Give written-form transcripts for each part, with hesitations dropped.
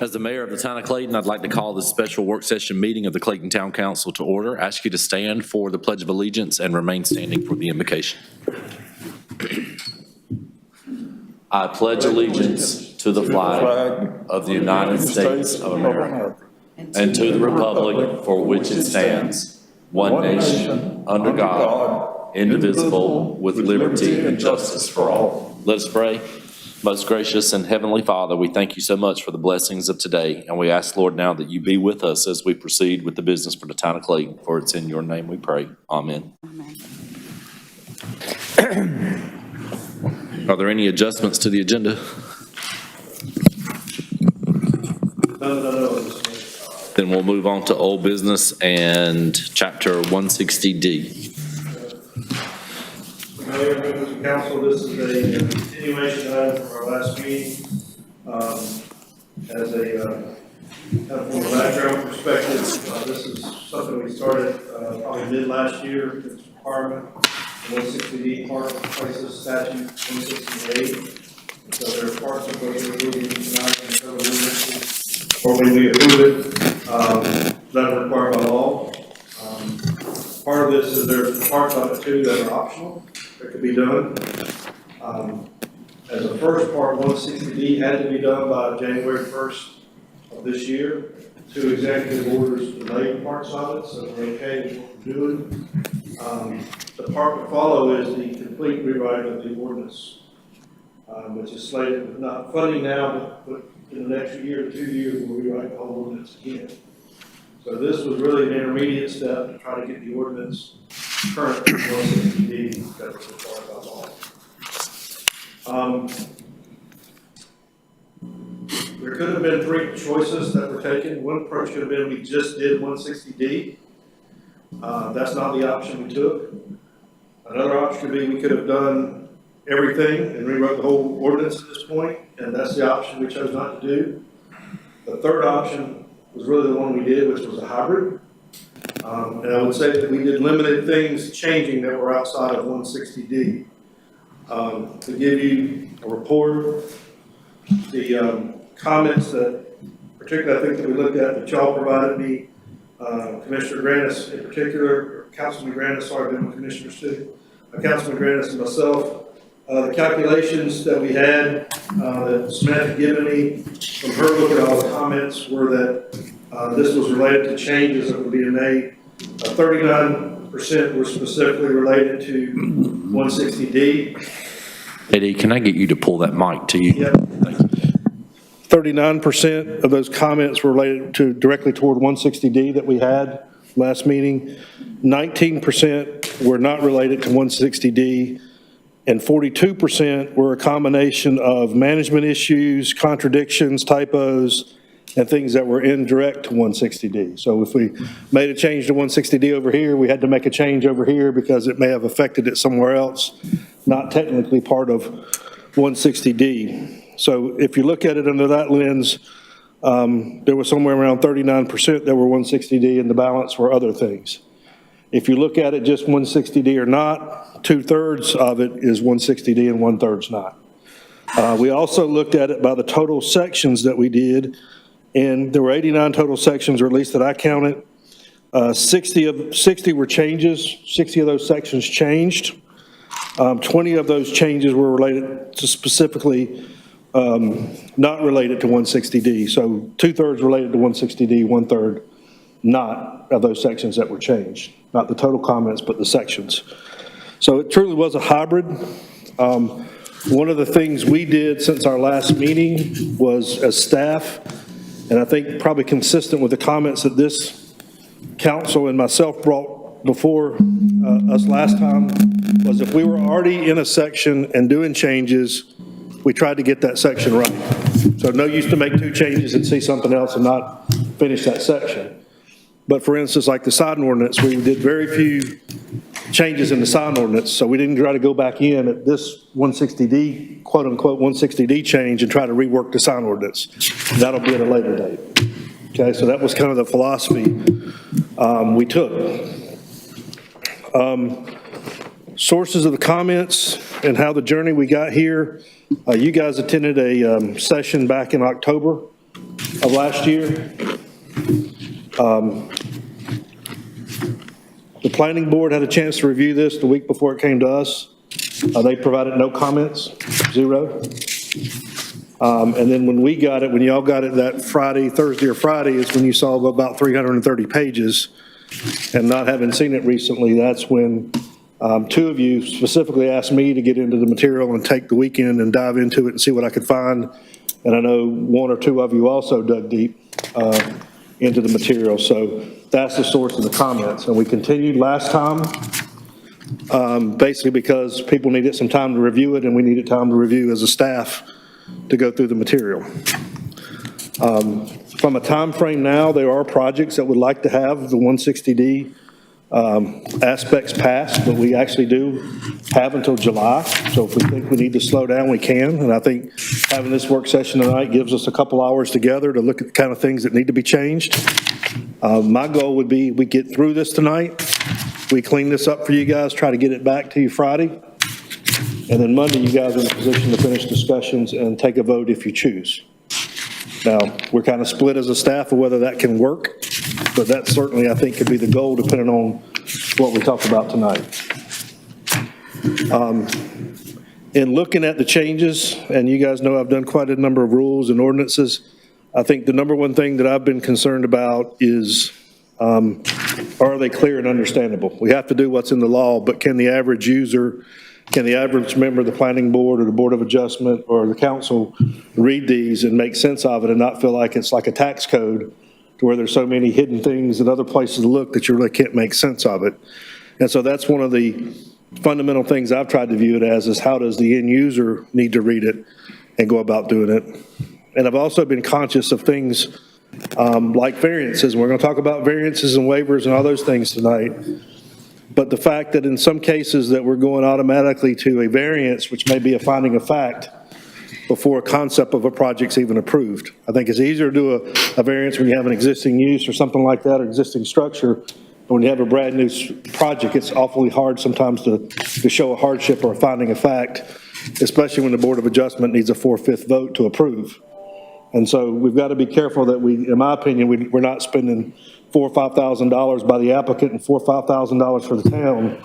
As the mayor of the town of Clayton, I'd like to call this special work session meeting of the Clayton Town Council to order. Ask you to stand for the Pledge of Allegiance and remain standing for the invocation. I pledge allegiance to the flag of the United States of America and to the republic for which it stands, one nation, under God, indivisible, with liberty and justice for all. Let us pray. Most gracious and heavenly Father, we thank you so much for the blessings of today, and we ask, Lord, now that you be with us as we proceed with the business for the town of Clayton, for it's in your name we pray. Amen. Are there any adjustments to the agenda? Then we'll move on to old business and chapter 160D. Mayor, members of council, this is a continuation item from our last meeting. As a kind of from a background perspective, this is something we started probably mid last year. It's a requirement, 160D Park Places Statute 168. So there are parts of those we're moving tonight and several ordinances, or when we approve it, that are required by law. Part of this is there's parts of it too that are optional that could be done. As a first part, 160D had to be done by January 1st of this year. 2 executive orders delayed parts of it, so we're okay with what we're doing. The part to follow is the complete rewriting of the ordinance, which is slated with not funding now, but in the next year or 2 years, we'll rewrite the whole ordinance again. So this was really an intermediate step to try to get the ordinance current 160D that was required by law. There could have been 3 choices that were taken. One approach could have been we just did 160D. That's not the option we took. Another option could be we could have done everything and rewrote the whole ordinance at this point, and that's the option we chose not to do. The third option was really the one we did, which was a hybrid. And I would say that we did limited things changing that were outside of 160D. To give you a report, the comments that, particularly I think that we looked at, that y'all provided me, Commissioner Granis in particular, or Councilman Granis, sorry, I've been with Commissioners too, Councilman Granis and myself, the calculations that we had, that Samantha had given me from her look at all the comments were that this was related to changes that were being made. 39% were specifically related to 160D. Eddie, can I get you to pull that mic to you? Yep. Thank you. 39% of those comments were related to directly toward 160D that we had last meeting. 19% were not related to 160D, and 42% were a combination of management issues, contradictions, typos, and things that were indirect to 160D. So if we made a change to 160D over here, we had to make a change over here because it may have affected it somewhere else, not technically part of 160D. So if you look at it under that lens, there was somewhere around 39% that were 160D, and the balance were other things. If you look at it just 160D or not, 2/3 of it is 160D and 1/3 not. We also looked at it by the total sections that we did, and there were 89 total sections, or at least that I counted. 60 were changes. 60 of those sections changed. 20 of those changes were related to specifically not related to 160D. So 2/3 related to 160D, 1/3 not of those sections that were changed. Not the total comments, but the sections. So it truly was a hybrid. One of the things we did since our last meeting was, as staff, and I think probably consistent with the comments that this council and myself brought before us last time, was if we were already in a section and doing changes, we tried to get that section right. So no use to make 2 changes and see something else and not finish that section. But for instance, like the sign ordinance, we did very few changes in the sign ordinance, so we didn't try to go back in at this 160D, quote unquote 160D change, and try to rework the sign ordinance. That'll be at a later date. Okay, so that was kind of the philosophy we took. Sources of the comments and how the journey we got here. You guys attended a session back in October of last year. The planning board had a chance to review this the week before it came to us. They provided no comments, 0. And then when we got it, when y'all got it that Thursday or Friday, is when you saw about 330 pages. And not having seen it recently, that's when 2 of you specifically asked me to get into the material and take the weekend and dive into it and see what I could find. And I know 1 or 2 of you also dug deep into the material. So that's the source of the comments. And we continued last time, basically because people needed some time to review it, and we needed time to review as a staff to go through the material. From a time frame now, there are projects that would like to have the 160D aspects passed, but we actually do have until July. So if we think we need to slow down, we can. And I think having this work session tonight gives us a couple hours together to look at the kind of things that need to be changed. My goal would be we get through this tonight, we clean this up for you guys, try to get it back to you Friday, and then Monday you guys are in a position to finish discussions and take a vote if you choose. Now, we're kind of split as a staff of whether that can work, but that certainly, I think, could be the goal depending on what we talk about tonight. In looking at the changes, and you guys know I've done quite a number of rules and ordinances, I think the number one thing that I've been concerned about is, are they clear and understandable? We have to do what's in the law, but can the average user, can the average member of the planning board or the board of adjustment or the council read these and make sense of it and not feel like it's like a tax code to where there's so many hidden things and other places to look that you really can't make sense of it? And so that's one of the fundamental things I've tried to view it as, is how does the end user need to read it and go about doing it? And I've also been conscious of things like variances. We're going to talk about variances and waivers and all those things tonight. But the fact that in some cases that we're going automatically to a variance, which may be a finding of fact, before a concept of a project's even approved. I think it's easier to do a variance when you have an existing use or something like that, or existing structure. But when you have a brand new project, it's awfully hard sometimes to show a hardship or a finding of fact, especially when the Board of Adjustment needs a 4/5 vote to approve. And so we've got to be careful that we, in my opinion, we're not spending $4,000 or $5,000 by the applicant and $4,000 or $5,000 for the town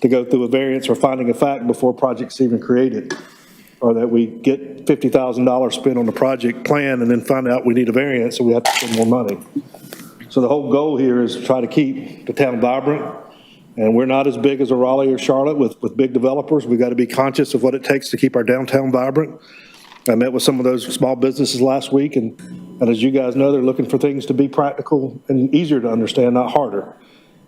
to go through a variance or finding of fact before project's even created, or that we get $50,000 spent on the project plan and then find out we need a variance and we have to spend more money. So the whole goal here is to try to keep the town vibrant, and we're not as big as a Raleigh or Charlotte with big developers. We've got to be conscious of what it takes to keep our downtown vibrant. I met with some of those small businesses last week, and as you guys know, they're looking for things to be practical and easier to understand, not harder.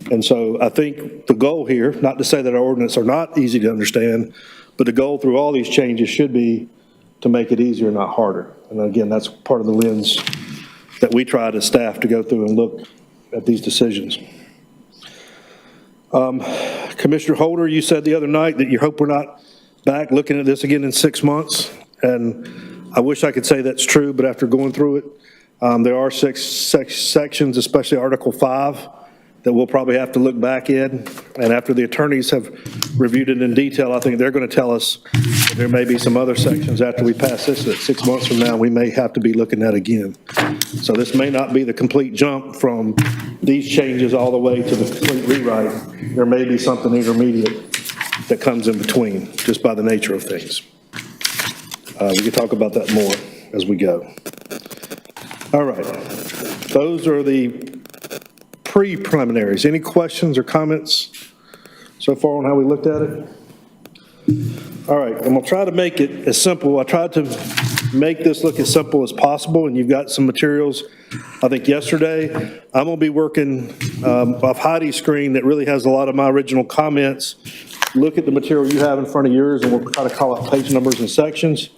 And so I think the goal here, not to say that our ordinance are not easy to understand, but the goal through all these changes should be to make it easier, not harder. And again, that's part of the lens that we tried as staff to go through and look at these decisions. Commissioner Holder, you said the other night that you hope we're not back looking at this again in 6 months, and I wish I could say that's true, but after going through it, there are six sections, especially Article 5, that we'll probably have to look back in, and after the attorneys have reviewed it in detail, I think they're going to tell us that there may be some other sections after we pass this that 6 months from now we may have to be looking at again. So this may not be the complete jump from these changes all the way to the complete rewrite. There may be something intermediate that comes in between, just by the nature of things. We can talk about that more as we go. All right, those are the pre-preliminaries. Any questions or comments so far on how we looked at it? All right, I'm gonna try to make it as simple. I tried to make this look as simple as possible, and you've got some materials, I think yesterday. I'm gonna be working off Heidi's screen that really has a lot of my original comments. Look at the material you have in front of yours, and we'll try to call out page numbers and sections.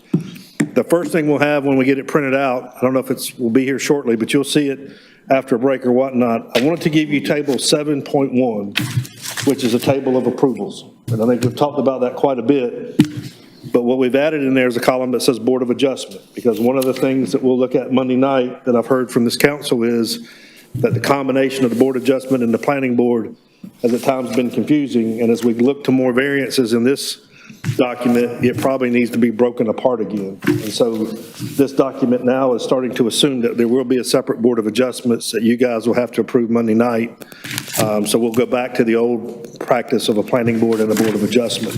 The first thing we'll have when we get it printed out, I don't know if we'll be here shortly, but you'll see it after a break or whatnot. I wanted to give you table 7.1, which is a table of approvals. And I think we've talked about that quite a bit, but what we've added in there is a column that says Board of Adjustment, because one of the things that we'll look at Monday night that I've heard from this council is that the combination of the Board of Adjustment and the Planning Board has at times been confusing, and as we look to more variances in this document, it probably needs to be broken apart again. And so this document now is starting to assume that there will be a separate Board of Adjustments that you guys will have to approve Monday night. So we'll go back to the old practice of a Planning Board and a Board of Adjustment.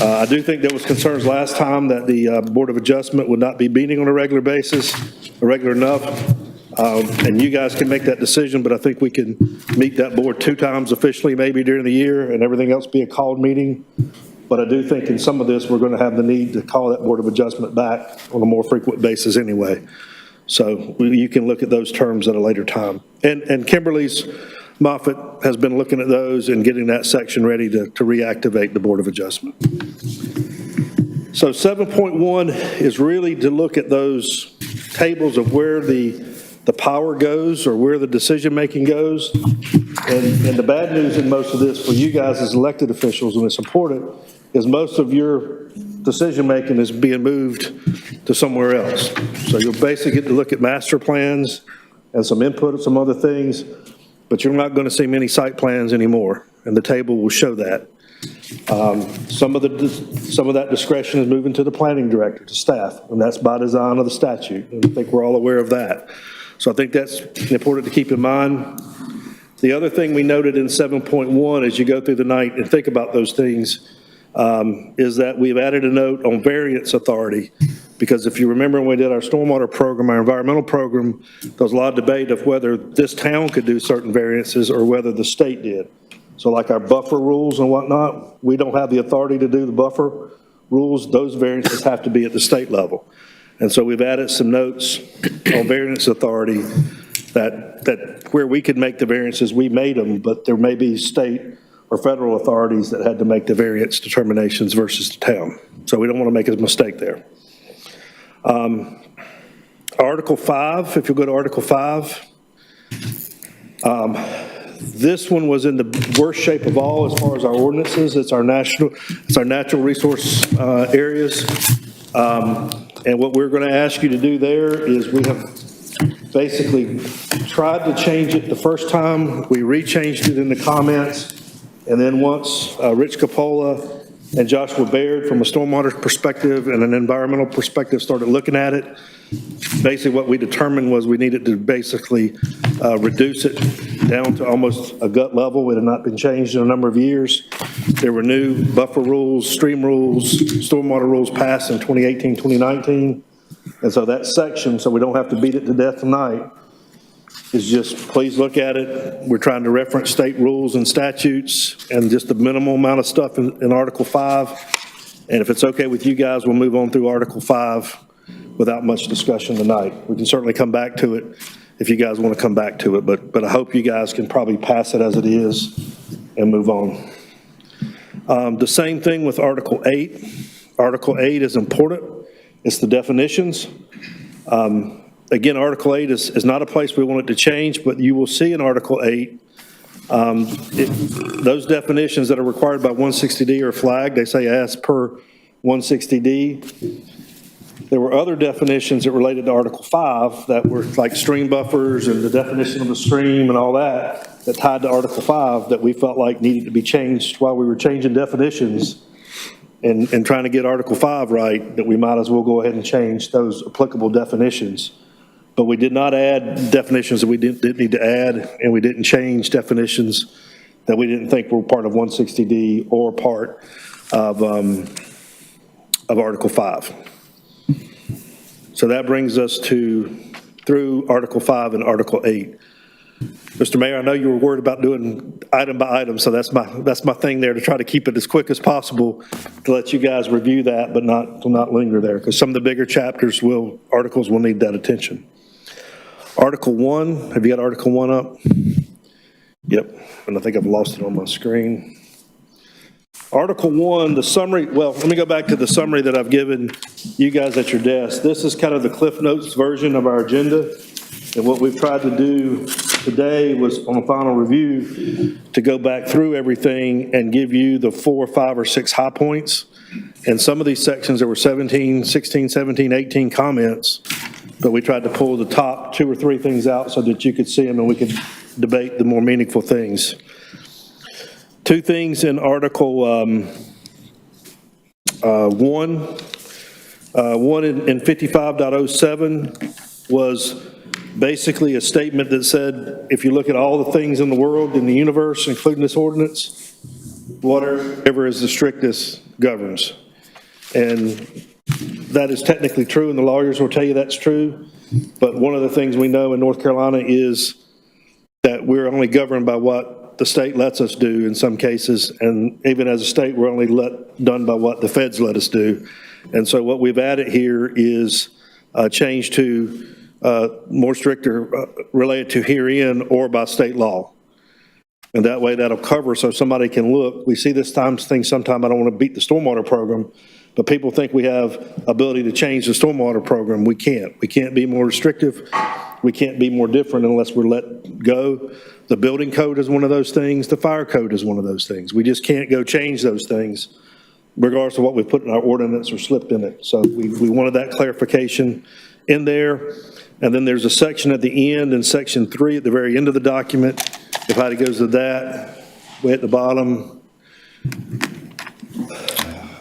I do think there was concerns last time that the Board of Adjustment would not be meeting on a regular basis, regular enough. And you guys can make that decision, but I think we can meet that board 2 times officially maybe during the year and everything else be a called meeting. But I do think in some of this, we're going to have the need to call that Board of Adjustment back on a more frequent basis anyway. So you can look at those terms at a later time. And Kimberly's Moffett has been looking at those and getting that section ready to reactivate the Board of Adjustment. So 7.1 is really to look at those tables of where the power goes or where the decision-making goes. And the bad news in most of this for you guys as elected officials, and it's important, is most of your decision-making is being moved to somewhere else. So you'll basically get to look at master plans and some input of some other things, but you're not going to see many site plans anymore, and the table will show that. Some of that discretion is moving to the planning director, to staff, and that's by design of the statute, and I think we're all aware of that. So I think that's important to keep in mind. The other thing we noted in 7.1 as you go through the night and think about those things is that we've added a note on variance authority, because if you remember when we did our stormwater program, our environmental program, there was a lot of debate of whether this town could do certain variances or whether the state did. So like our buffer rules and whatnot, we don't have the authority to do the buffer rules. Those variances have to be at the state level. And so we've added some notes on variance authority that where we could make the variances, we made them, but there may be state or federal authorities that had to make the variance determinations versus the town. So we don't want to make a mistake there. Article 5, if you go to Article 5, this one was in the worst shape of all as far as our ordinances. It's our natural resource areas. And what we're going to ask you to do there is we have basically tried to change it the first time. We rechanged it in the comments. And then once Rich Capola and Joshua Baird from a stormwater perspective and an environmental perspective started looking at it, basically what we determined was we needed to basically reduce it down to almost a gut level. It had not been changed in a number of years. There were new buffer rules, stream rules, stormwater rules passed in 2018, 2019. And so that section, so we don't have to beat it to death tonight, is just please look at it. We're trying to reference state rules and statutes and just the minimal amount of stuff in Article 5. And if it's okay with you guys, we'll move on through Article 5 without much discussion tonight. We can certainly come back to it if you guys want to come back to it, but I hope you guys can probably pass it as it is and move on. The same thing with Article 8. Article 8 is important. It's the definitions. Again, Article 8 is not a place we want it to change, but you will see in Article 8, those definitions that are required by 160D are flagged. They say as per 160D. There were other definitions that related to Article 5 that were like stream buffers and the definition of a stream and all that, that tied to Article 5 that we felt like needed to be changed while we were changing definitions and trying to get Article 5 right, that we might as well go ahead and change those applicable definitions. But we did not add definitions that we didn't need to add, and we didn't change definitions that we didn't think were part of 160D or part of Article 5. So that brings us through Article 5 and Article 8. Mr. Mayor, I know you were worried about doing item by item, so that's my thing there, to try to keep it as quick as possible to let you guys review that, but not linger there, because some of the bigger articles will need that attention. Article 1, have you got Article 1 up? Yep, and I think I've lost it on my screen. Article 1, the summary, well, let me go back to the summary that I've given you guys at your desk. This is kind of the Cliff Notes version of our agenda, and what we've tried to do today was, on a final review, to go back through everything and give you the 4, 5, or 6 high points. And some of these sections, there were 16, 17, 18 comments, but we tried to pull the top 2 or 3 things out so that you could see them and we could debate the more meaningful things. 2 things in Article 1. One in 55.07 was basically a statement that said, if you look at all the things in the world, in the universe, including this ordinance, whatever is the strictest governs. And that is technically true, and the lawyers will tell you that's true. But one of the things we know in North Carolina is that we're only governed by what the state lets us do in some cases, and even as a state, we're only done by what the feds let us do. And so what we've added here is a change to more stricter related to herein or by state law. And that way that'll cover, so somebody can look. We see this thing sometime, I don't want to beat the stormwater program, but people think we have ability to change the stormwater program. We can't. We can't be more restrictive. We can't be more different unless we're let go. The building code is one of those things. The fire code is one of those things. We just can't go change those things regardless of what we put in our ordinance or slipped in it. So we wanted that clarification in there. And then there's a section at the end in section 3 at the very end of the document. If I goes to that, way at the bottom,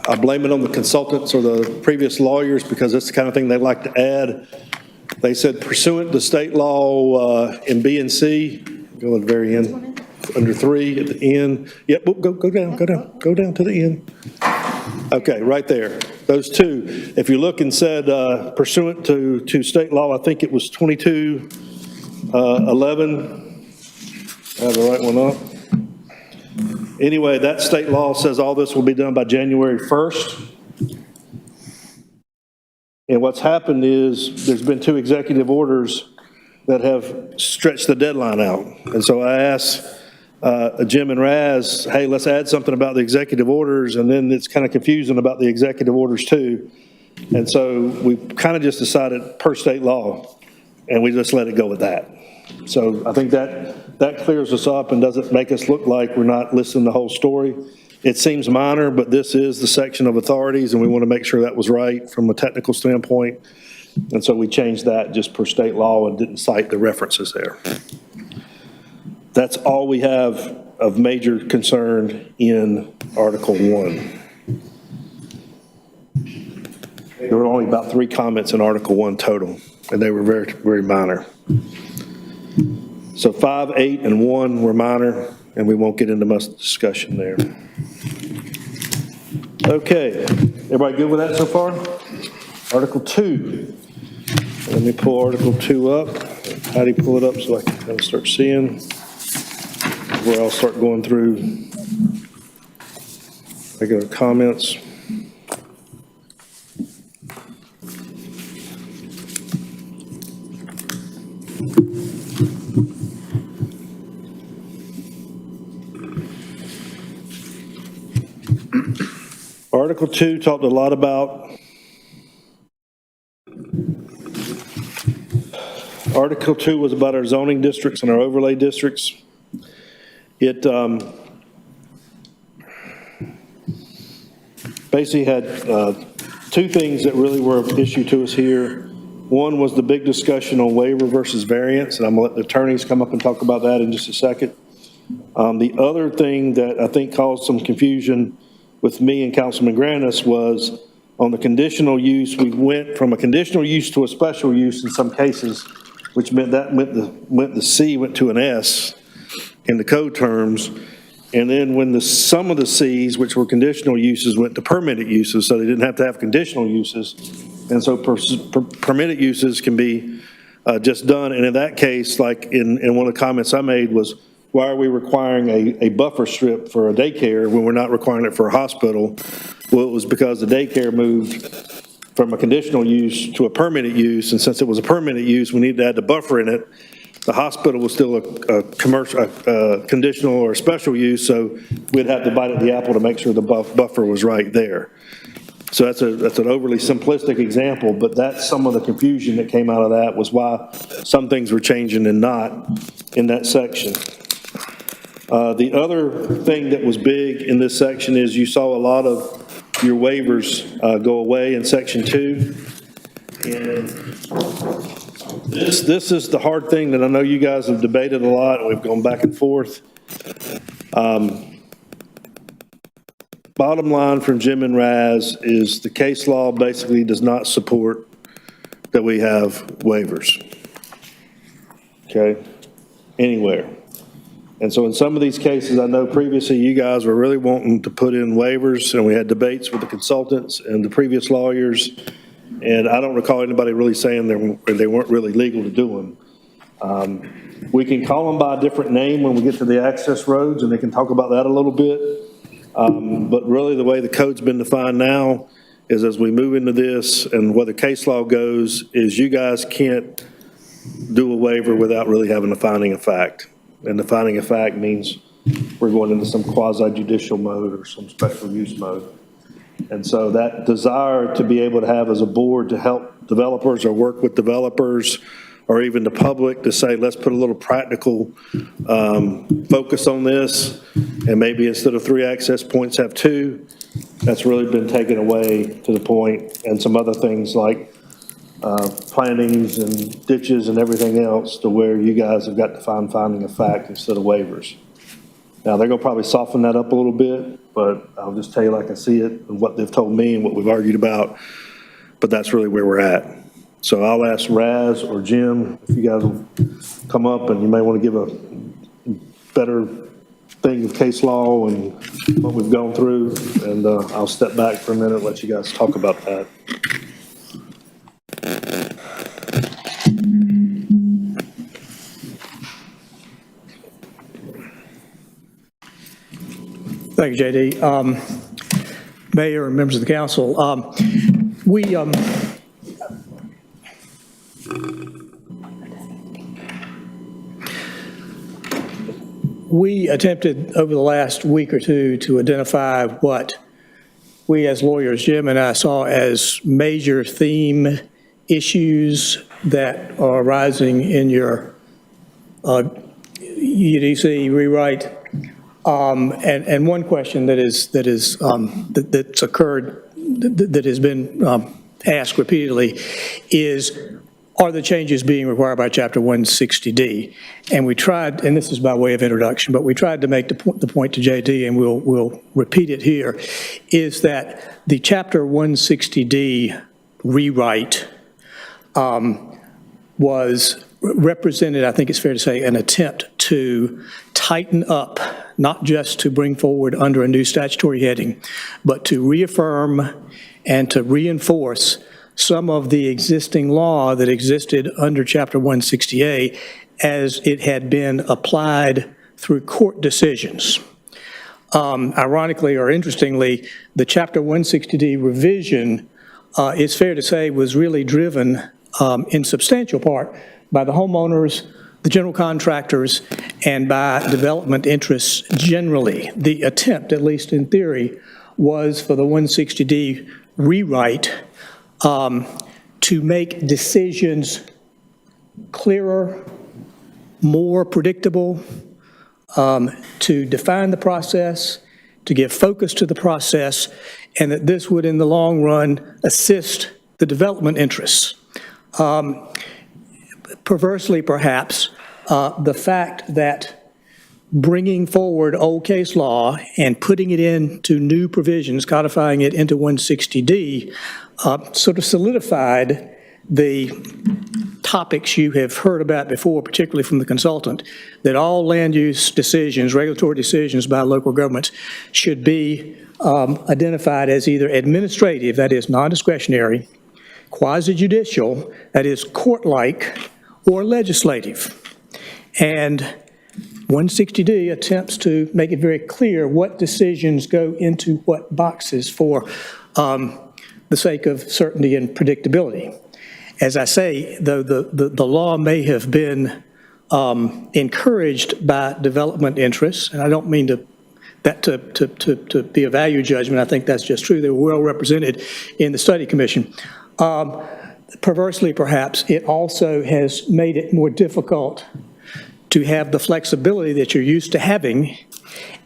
I blame it on the consultants or the previous lawyers because that's the kind of thing they like to add. They said pursuant to state law in B and C, go at the very end, under 3 at the end. Yep, go down to the end. Okay, right there. Those 2. If you look and said pursuant to state law, I think it was 2211. I have the right one up. Anyway, that state law says all this will be done by January 1st. And what's happened is there's been 2 executive orders that have stretched the deadline out. And so I asked Jim and Raz, hey, let's add something about the executive orders, and then it's kind of confusing about the executive orders too. And so we kind of just decided per state law, and we just let it go with that. So I think that clears us up and doesn't make us look like we're not listening to the whole story. It seems minor, but this is the section of authorities, and we want to make sure that was right from a technical standpoint. And so we changed that just per state law and didn't cite the references there. That's all we have of major concern in Article 1. There were only about 3 comments in Article 1 total, and they were very, very minor. So 5, 8, and 1 were minor, and we won't get into much discussion there. Okay, everybody good with that so far? Article 2. Let me pull Article 2 up. How do you pull it up so I can kind of start seeing where I'll start going through regular comments. Article 2 talked a lot about Article 2 was about our zoning districts and our overlay districts. It basically had two things that really were of issue to us here. One was the big discussion on waiver versus variance, and I'm going to let the attorneys come up and talk about that in just a second. The other thing that I think caused some confusion with me and Councilman Granis was on the conditional use. We went from a conditional use to a special use in some cases, which meant that the C went to an S in the code terms. And then when some of the Cs, which were conditional uses, went to permitted uses, so they didn't have to have conditional uses. And so permitted uses can be just done. And in that case, like in one of the comments I made was, why are we requiring a buffer strip for a daycare when we're not requiring it for a hospital? Well, it was because the daycare moved from a conditional use to a permitted use, and since it was a permitted use, we needed to add the buffer in it. The hospital was still a commercial, conditional or special use, so we'd have to bite at the apple to make sure the buffer was right there. So that's an overly simplistic example, but that's some of the confusion that came out of that, was why some things were changing and not in that section. The other thing that was big in this section is you saw a lot of your waivers go away in section 2. And this is the hard thing that I know you guys have debated a lot, and we've gone back and forth. Bottom line from Jim and Raz is the case law basically does not support that we have waivers, okay, anywhere. And so in some of these cases, I know previously you guys were really wanting to put in waivers, and we had debates with the consultants and the previous lawyers, and I don't recall anybody really saying they weren't really legal to do them. We can call them by a different name when we get to the access roads, and they can talk about that a little bit. But really the way the code's been defined now is, as we move into this and where the case law goes, is you guys can't do a waiver without really having a finding of fact. And the finding of fact means we're going into some quasi-judicial mode or some special use mode. And so that desire to be able to have as a board to help developers or work with developers or even the public to say, let's put a little practical focus on this, and maybe instead of 3 access points have 2, that's really been taken away to the point, and some other things like plantings and ditches and everything else, to where you guys have got to find finding of fact instead of waivers. Now, they're gonna probably soften that up a little bit, but I'll just tell you like I see it and what they've told me and what we've argued about, but that's really where we're at. So I'll ask Raz or Jim if you guys will come up, and you may want to give a better thing of case law and what we've gone through, and I'll step back for a minute and let you guys talk about that. Thank you, JD. Mayor and members of the council, we attempted over the last week or two to identify what we as lawyers, Jim and I, saw as major theme issues that are arising in your UDC rewrite. And one question that's occurred, that has been asked repeatedly, is, are the changes being required by Chapter 160D? And we tried, and this is by way of introduction, but we tried to make the point to JD, and we'll repeat it here, is that the Chapter 160D rewrite represented, I think it's fair to say, an attempt to tighten up, not just to bring forward under a new statutory heading, but to reaffirm and to reinforce some of the existing law that existed under Chapter 160A as it had been applied through court decisions. Ironically or interestingly, the Chapter 160D revision, it's fair to say, was really driven in substantial part by the homeowners, the general contractors, and by development interests generally. The attempt, at least in theory, was for the 160D rewrite to make decisions clearer, more predictable, to define the process, to give focus to the process, and that this would, in the long run, assist the development interests. Perversely, perhaps, the fact that bringing forward old case law and putting it into new provisions, codifying it into 160D, sort of solidified the topics you have heard about before, particularly from the consultant, that all land use decisions, regulatory decisions by local governments should be identified as either administrative, that is non-discretionary, quasi-judicial, that is court-like, or legislative. And 160D attempts to make it very clear what decisions go into what boxes for the sake of certainty and predictability. As I say, though the law may have been encouraged by development interests, and I don't mean to be a value judgment, I think that's just true. They were well represented in the study commission. Perversely, perhaps, it also has made it more difficult to have the flexibility that you're used to having.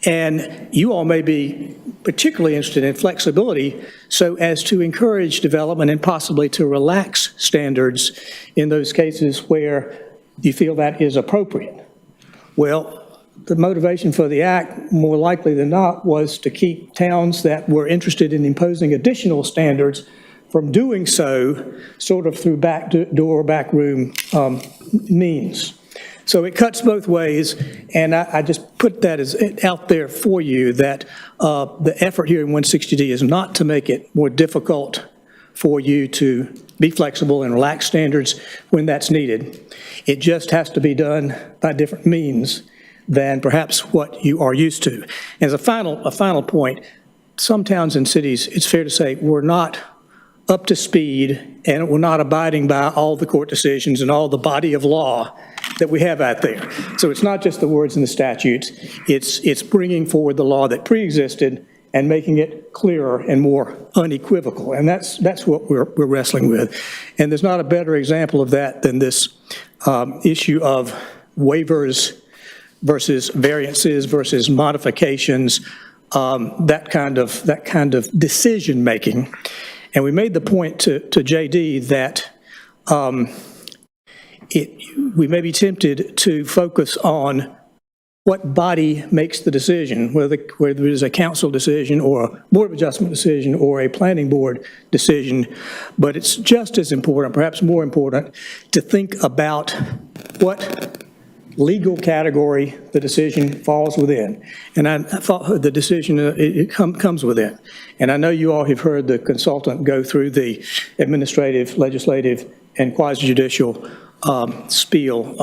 And you all may be particularly interested in flexibility so as to encourage development and possibly to relax standards in those cases where you feel that is appropriate. Well, the motivation for the act, more likely than not, was to keep towns that were interested in imposing additional standards from doing so sort of through back door, back room means. So it cuts both ways, and I just put that as out there for you that the effort here in 160D is not to make it more difficult for you to be flexible and relax standards when that's needed. It just has to be done by different means than perhaps what you are used to. As a final point, some towns and cities, it's fair to say, were not up to speed and we're not abiding by all the court decisions and all the body of law that we have out there. So it's not just the words in the statutes, it's bringing forward the law that pre-existed and making it clearer and more unequivocal. And that's what we're wrestling with. And there's not a better example of that than this issue of waivers versus variances versus modifications, that kind of decision making. And we made the point to JD that we may be tempted to focus on what body makes the decision, whether it is a council decision or a board of adjustment decision or a planning board decision. But it's just as important, perhaps more important, to think about what legal category the decision falls within. And I thought the decision comes within. And I know you all have heard the consultant go through the administrative, legislative, and quasi-judicial spiel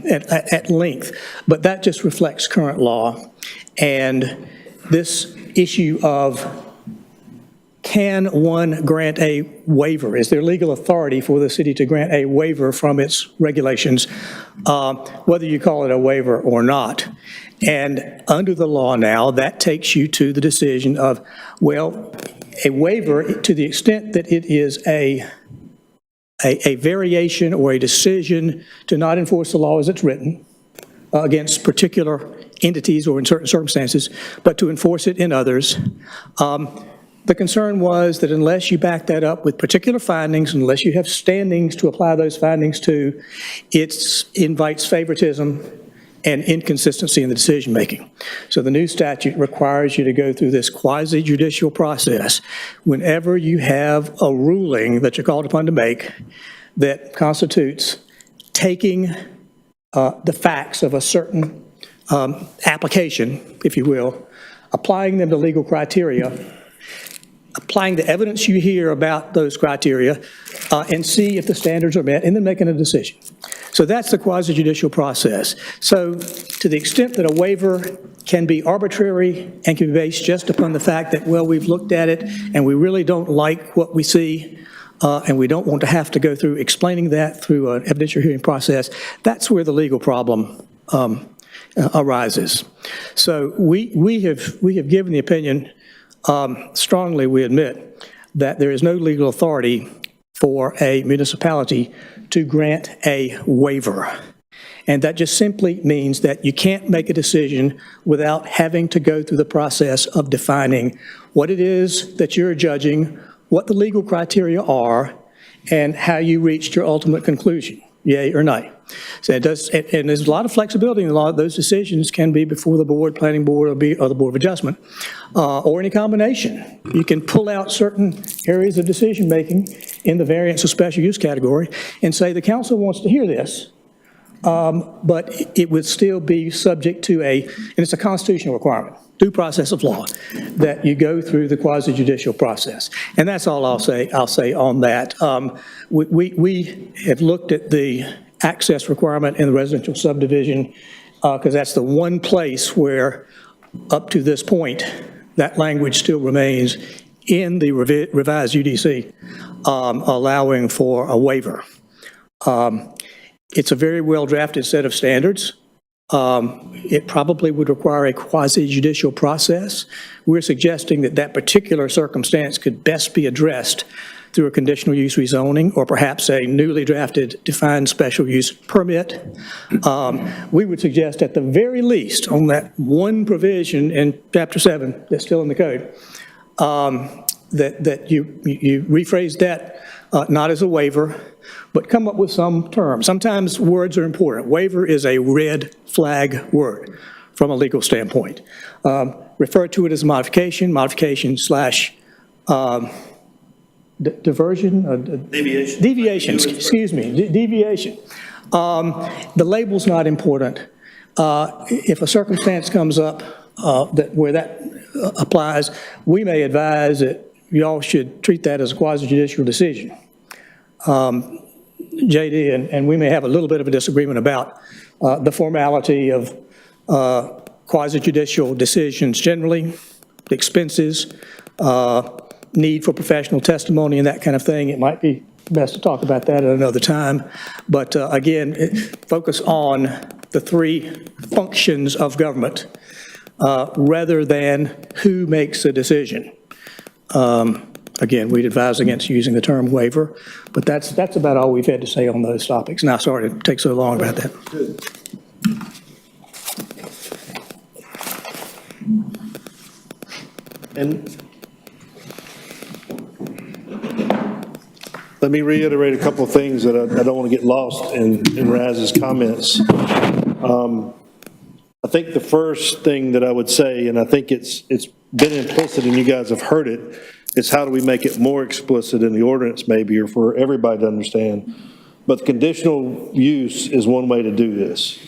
at length, but that just reflects current law. And this issue of can one grant a waiver? Is there legal authority for the city to grant a waiver from its regulations, whether you call it a waiver or not? And under the law now, that takes you to the decision of, well, a waiver, to the extent that it is a variation or a decision to not enforce the law as it's written against particular entities or in certain circumstances, but to enforce it in others. The concern was that unless you back that up with particular findings, unless you have standings to apply those findings to, it invites favoritism and inconsistency in the decision-making. So the new statute requires you to go through this quasi-judicial process whenever you have a ruling that you're called upon to make that constitutes taking the facts of a certain application, if you will, applying them to legal criteria, applying the evidence you hear about those criteria, and see if the standards are met, and then making a decision. So that's the quasi-judicial process. So to the extent that a waiver can be arbitrary and can be based just upon the fact that, well, we've looked at it and we really don't like what we see, and we don't want to have to go through explaining that through an evidentiary hearing process, that's where the legal problem arises. So we have given the opinion, strongly we admit, that there is no legal authority for a municipality to grant a waiver. And that just simply means that you can't make a decision without having to go through the process of defining what it is that you're judging, what the legal criteria are, and how you reached your ultimate conclusion, yay or nay. So it does, and there's a lot of flexibility in a lot of those decisions can be before the board, planning board, or the Board of Adjustment, or any combination. You can pull out certain areas of decision-making in the variance or special use category and say the council wants to hear this, but it would still be subject to and it's a constitutional requirement, due process of law, that you go through the quasi-judicial process. And that's all I'll say on that. We have looked at the access requirement in the residential subdivision, because that's the one place where, up to this point, that language still remains in the revised UDC, allowing for a waiver. It's a very well-drafted set of standards. It probably would require a quasi-judicial process. We're suggesting that that particular circumstance could best be addressed through a conditional use rezoning or perhaps a newly drafted defined special use permit. We would suggest at the very least on that one provision in Chapter 7 that's still in the code, that you rephrase that not as a waiver, but come up with some term. Sometimes words are important. Waiver is a red flag word from a legal standpoint. Refer to it as modification slash diversion? Deviation. Deviation, excuse me, deviation. The label's not important. If a circumstance comes up where that applies, we may advise that y'all should treat that as a quasi-judicial decision. JD, and we may have a little bit of a disagreement about the formality of quasi-judicial decisions generally, the expenses, need for professional testimony and that kind of thing. It might be best to talk about that at another time. But again, focus on the three functions of government rather than who makes the decision. Again, we'd advise against using the term waiver, but that's about all we've had to say on those topics. Now, sorry to take so long about that. Good. And let me reiterate a couple of things that I don't want to get lost in Raz's comments. I think the first thing that I would say, and I think it's been implicit and you guys have heard it, is how do we make it more explicit in the ordinance maybe, or for everybody to understand. But the conditional use is one way to do this,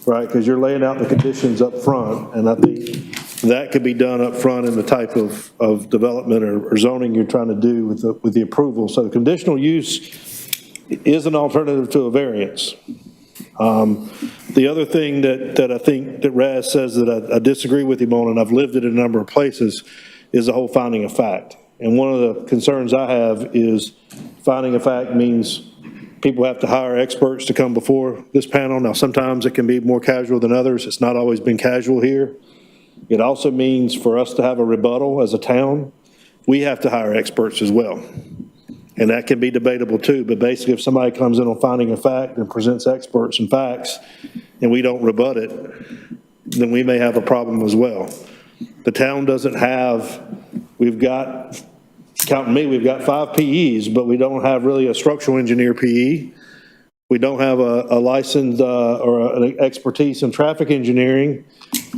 right? Because you're laying out the conditions up front, and I think that could be done up front in the type of development or zoning you're trying to do with the approval. So conditional use is an alternative to a variance. The other thing that I think that Raz says that I disagree with him on, and I've lived it in a number of places, is the whole finding of fact. And one of the concerns I have is finding of fact means people have to hire experts to come before this panel. Now, sometimes it can be more casual than others. It's not always been casual here. It also means for us to have a rebuttal as a town, we have to hire experts as well. And that can be debatable too, but basically if somebody comes in on finding a fact and presents experts and facts and we don't rebut it, then we may have a problem as well. The town doesn't have, we've got, counting me, we've got 5 PEs, but we don't have really a structural engineer PE. We don't have a licensed or an expertise in traffic engineering,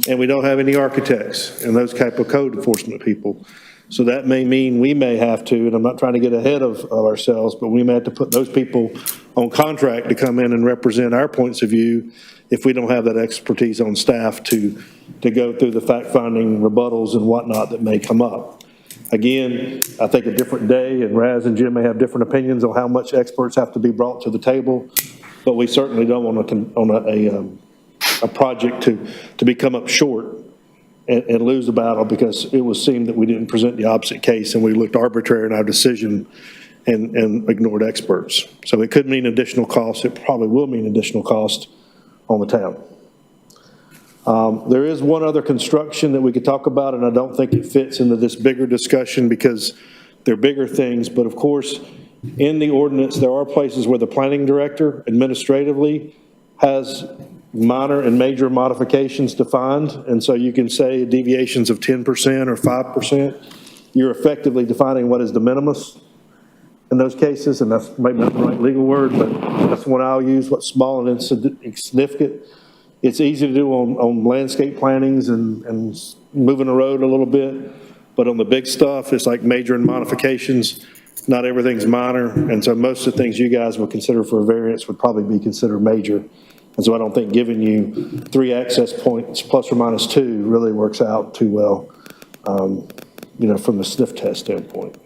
and we don't have any architects and those type of code enforcement people. So that may mean we may have to, and I'm not trying to get ahead of ourselves, but we may have to put those people on contract to come in and represent our points of view if we don't have that expertise on staff to go through the fact-finding rebuttals and whatnot that may come up. Again, I think a different day, and Raz and Jim may have different opinions on how much experts have to be brought to the table, but we certainly don't want a project to come up short and lose the battle because it was seen that we didn't present the opposite case and we looked arbitrary in our decision and ignored experts. So it could mean additional cost. It probably will mean additional cost on the town. There is one other construction that we could talk about, and I don't think it fits into this bigger discussion because they're bigger things, but of course, in the ordinance, there are places where the planning director administratively has minor and major modifications defined, and so you can say deviations of 10% or 5%. You're effectively defining what is de minimis in those cases, and that's maybe not the right legal word, but that's what I'll use, what's small and insignificant. It's easy to do on landscape plannings and moving the road a little bit, but on the big stuff, it's like major and modifications. Not everything's minor, and so most of the things you guys would consider for a variance would probably be considered major. And so I don't think giving you 3 access points plus or minus 2 really works out too well, from the sniff test standpoint.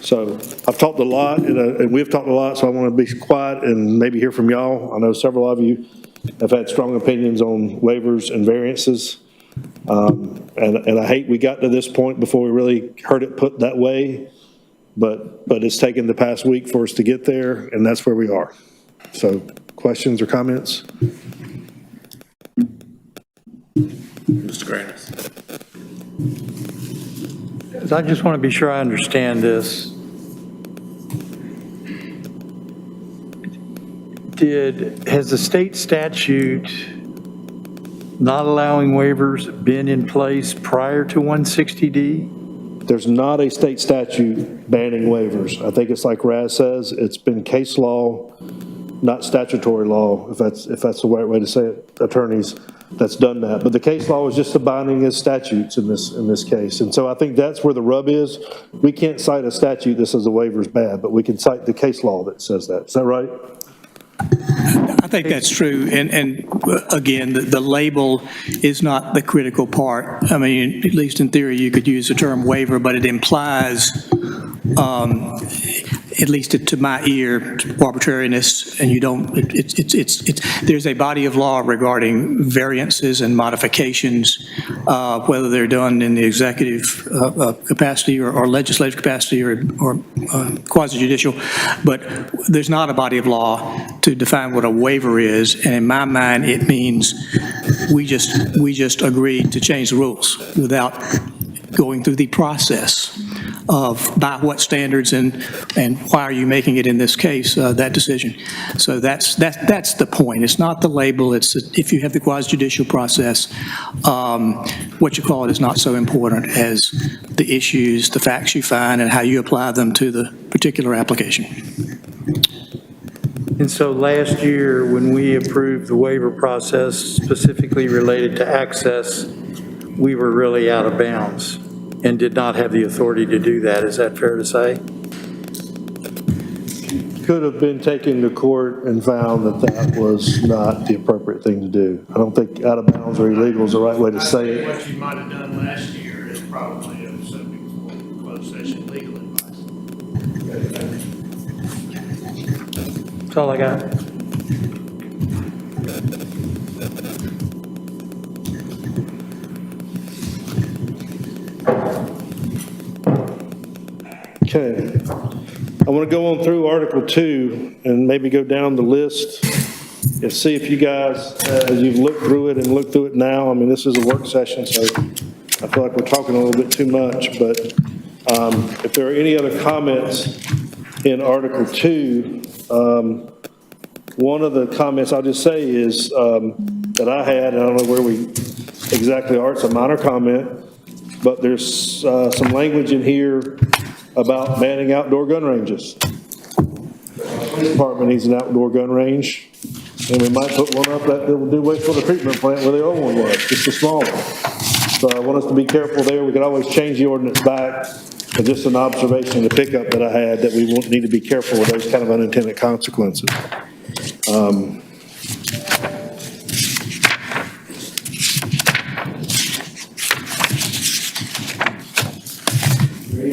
So I've talked a lot, and we've talked a lot, so I want to be quiet and maybe hear from y'all. I know several of you have had strong opinions on waivers and variances. And I hate we got to this point before we really heard it put that way, but it's taken the past week for us to get there, and that's where we are. So questions or comments? Mr. Grant. I just want to be sure I understand this. Has the state statute not allowing waivers been in place prior to 160D? There's not a state statute banning waivers. I think it's like Raz says, it's been case law, not statutory law, if that's the right way to say it, attorneys that's done that. But the case law is just the binding as statutes in this case. And so I think that's where the rub is. We can't cite a statute that says a waiver is bad, but we can cite the case law that says that. Is that right? I think that's true, and again, the label is not the critical part. I mean, at least in theory, you could use the term waiver, but it implies, at least to my ear, arbitrariness, and you don't, there's a body of law regarding variances and modifications, whether they're done in the executive capacity or legislative capacity or quasi-judicial, but there's not a body of law to define what a waiver is, and in my mind, it means we just agreed to change the rules without going through the process of by what standards and why are you making it in this case, that decision. So that's the point. It's not the label. It's if you have the quasi-judicial process, what you call it is not so important as the issues, the facts you find, and how you apply them to the particular application. And so last year, when we approved the waiver process specifically related to access, we were really out of bounds and did not have the authority to do that. Is that fair to say? Could have been taken to court and found that was not the appropriate thing to do. I don't think out of bounds or illegal is the right way to say it. What you might have done last year is probably a subject for closed session legal advice. That's all I got. Okay. I want to go on through Article 2 and maybe go down the list and see if you guys, as you've looked through it and looked through it now, I mean, this is a work session, so I feel like we're talking a little bit too much, but if there are any other comments in Article 2, one of the comments I'll just say is that I had, and I don't know where we exactly are, it's a minor comment, but there's some language in here about banning outdoor gun ranges. The police department needs an outdoor gun range, and we might put one up at the new wastewater treatment plant where the old one was, just a small one. So I want us to be careful there. We could always change the ordinance back, but just an observation, the pickup that I had, that we won't need to be careful with those kind of unintended consequences.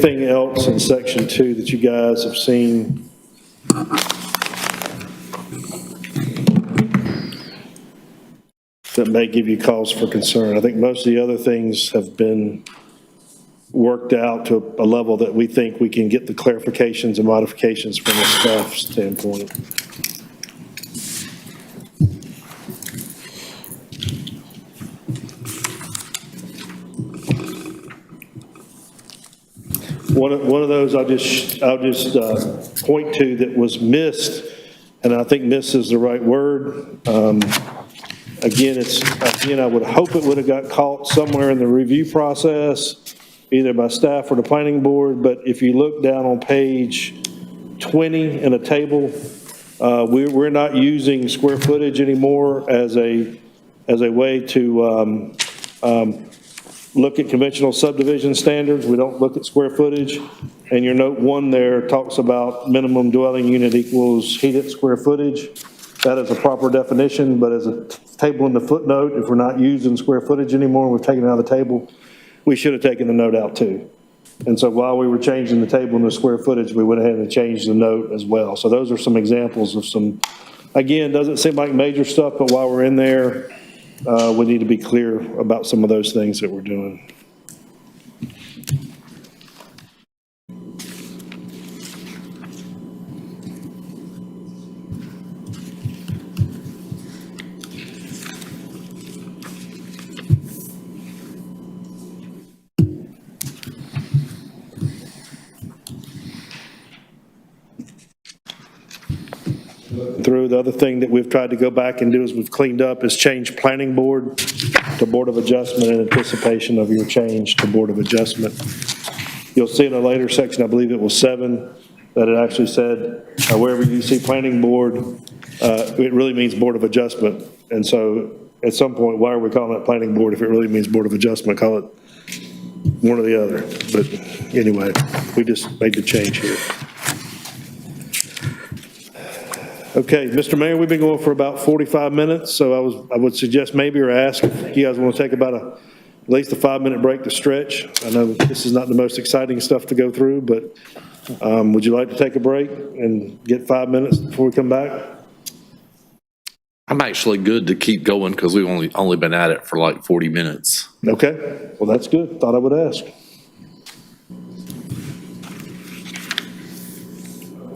Anything else in section 2 that you guys have seen that may give you cause for concern? I think most of the other things have been worked out to a level that we think we can get the clarifications and modifications from a staff standpoint. One of those I'll just point to that was missed, and I think miss is the right word. Again, I would hope it would have got caught somewhere in the review process, either by staff or the planning board, but if you look down on page 20 in a table, we're not using square footage anymore as a way to look at conventional subdivision standards. We don't look at square footage. And your note 1 there talks about minimum dwelling unit equals heated square footage. That is a proper definition, but as a table in the footnote, if we're not using square footage anymore, we've taken it out of the table, we should have taken the note out too. And so while we were changing the table and the square footage, we went ahead and changed the note as well. So those are some examples of some, again, doesn't seem like major stuff, but while we're in there, we need to be clear about some of those things that we're doing. Through the other thing that we've tried to go back and do is we've cleaned up is change planning board to board of adjustment in anticipation of your change to board of adjustment. You'll see in a later section, I believe it was 7, that it actually said wherever you see planning board, it really means board of adjustment. And so at some point, why are we calling it planning board if it really means board of adjustment? Call it one or the other. But anyway, we just made the change here. Okay, Mr. Mayor, we've been going for about 45 minutes, so I would suggest maybe or ask if you guys want to take about at least a 5-minute break to stretch. I know this is not the most exciting stuff to go through, but would you like to take a break and get 5 minutes before we come back? I'm actually good to keep going because we've only been at it for like 40 minutes. Okay, well, that's good. Thought I would ask.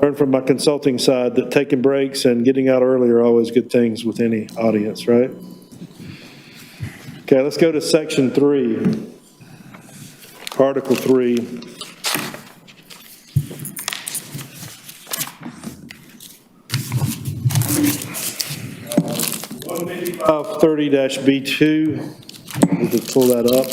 Learned from my consulting side that taking breaks and getting out early are always good things with any audience, right? Okay, let's go to section 3, article 3. 15530-B2. We can pull that up.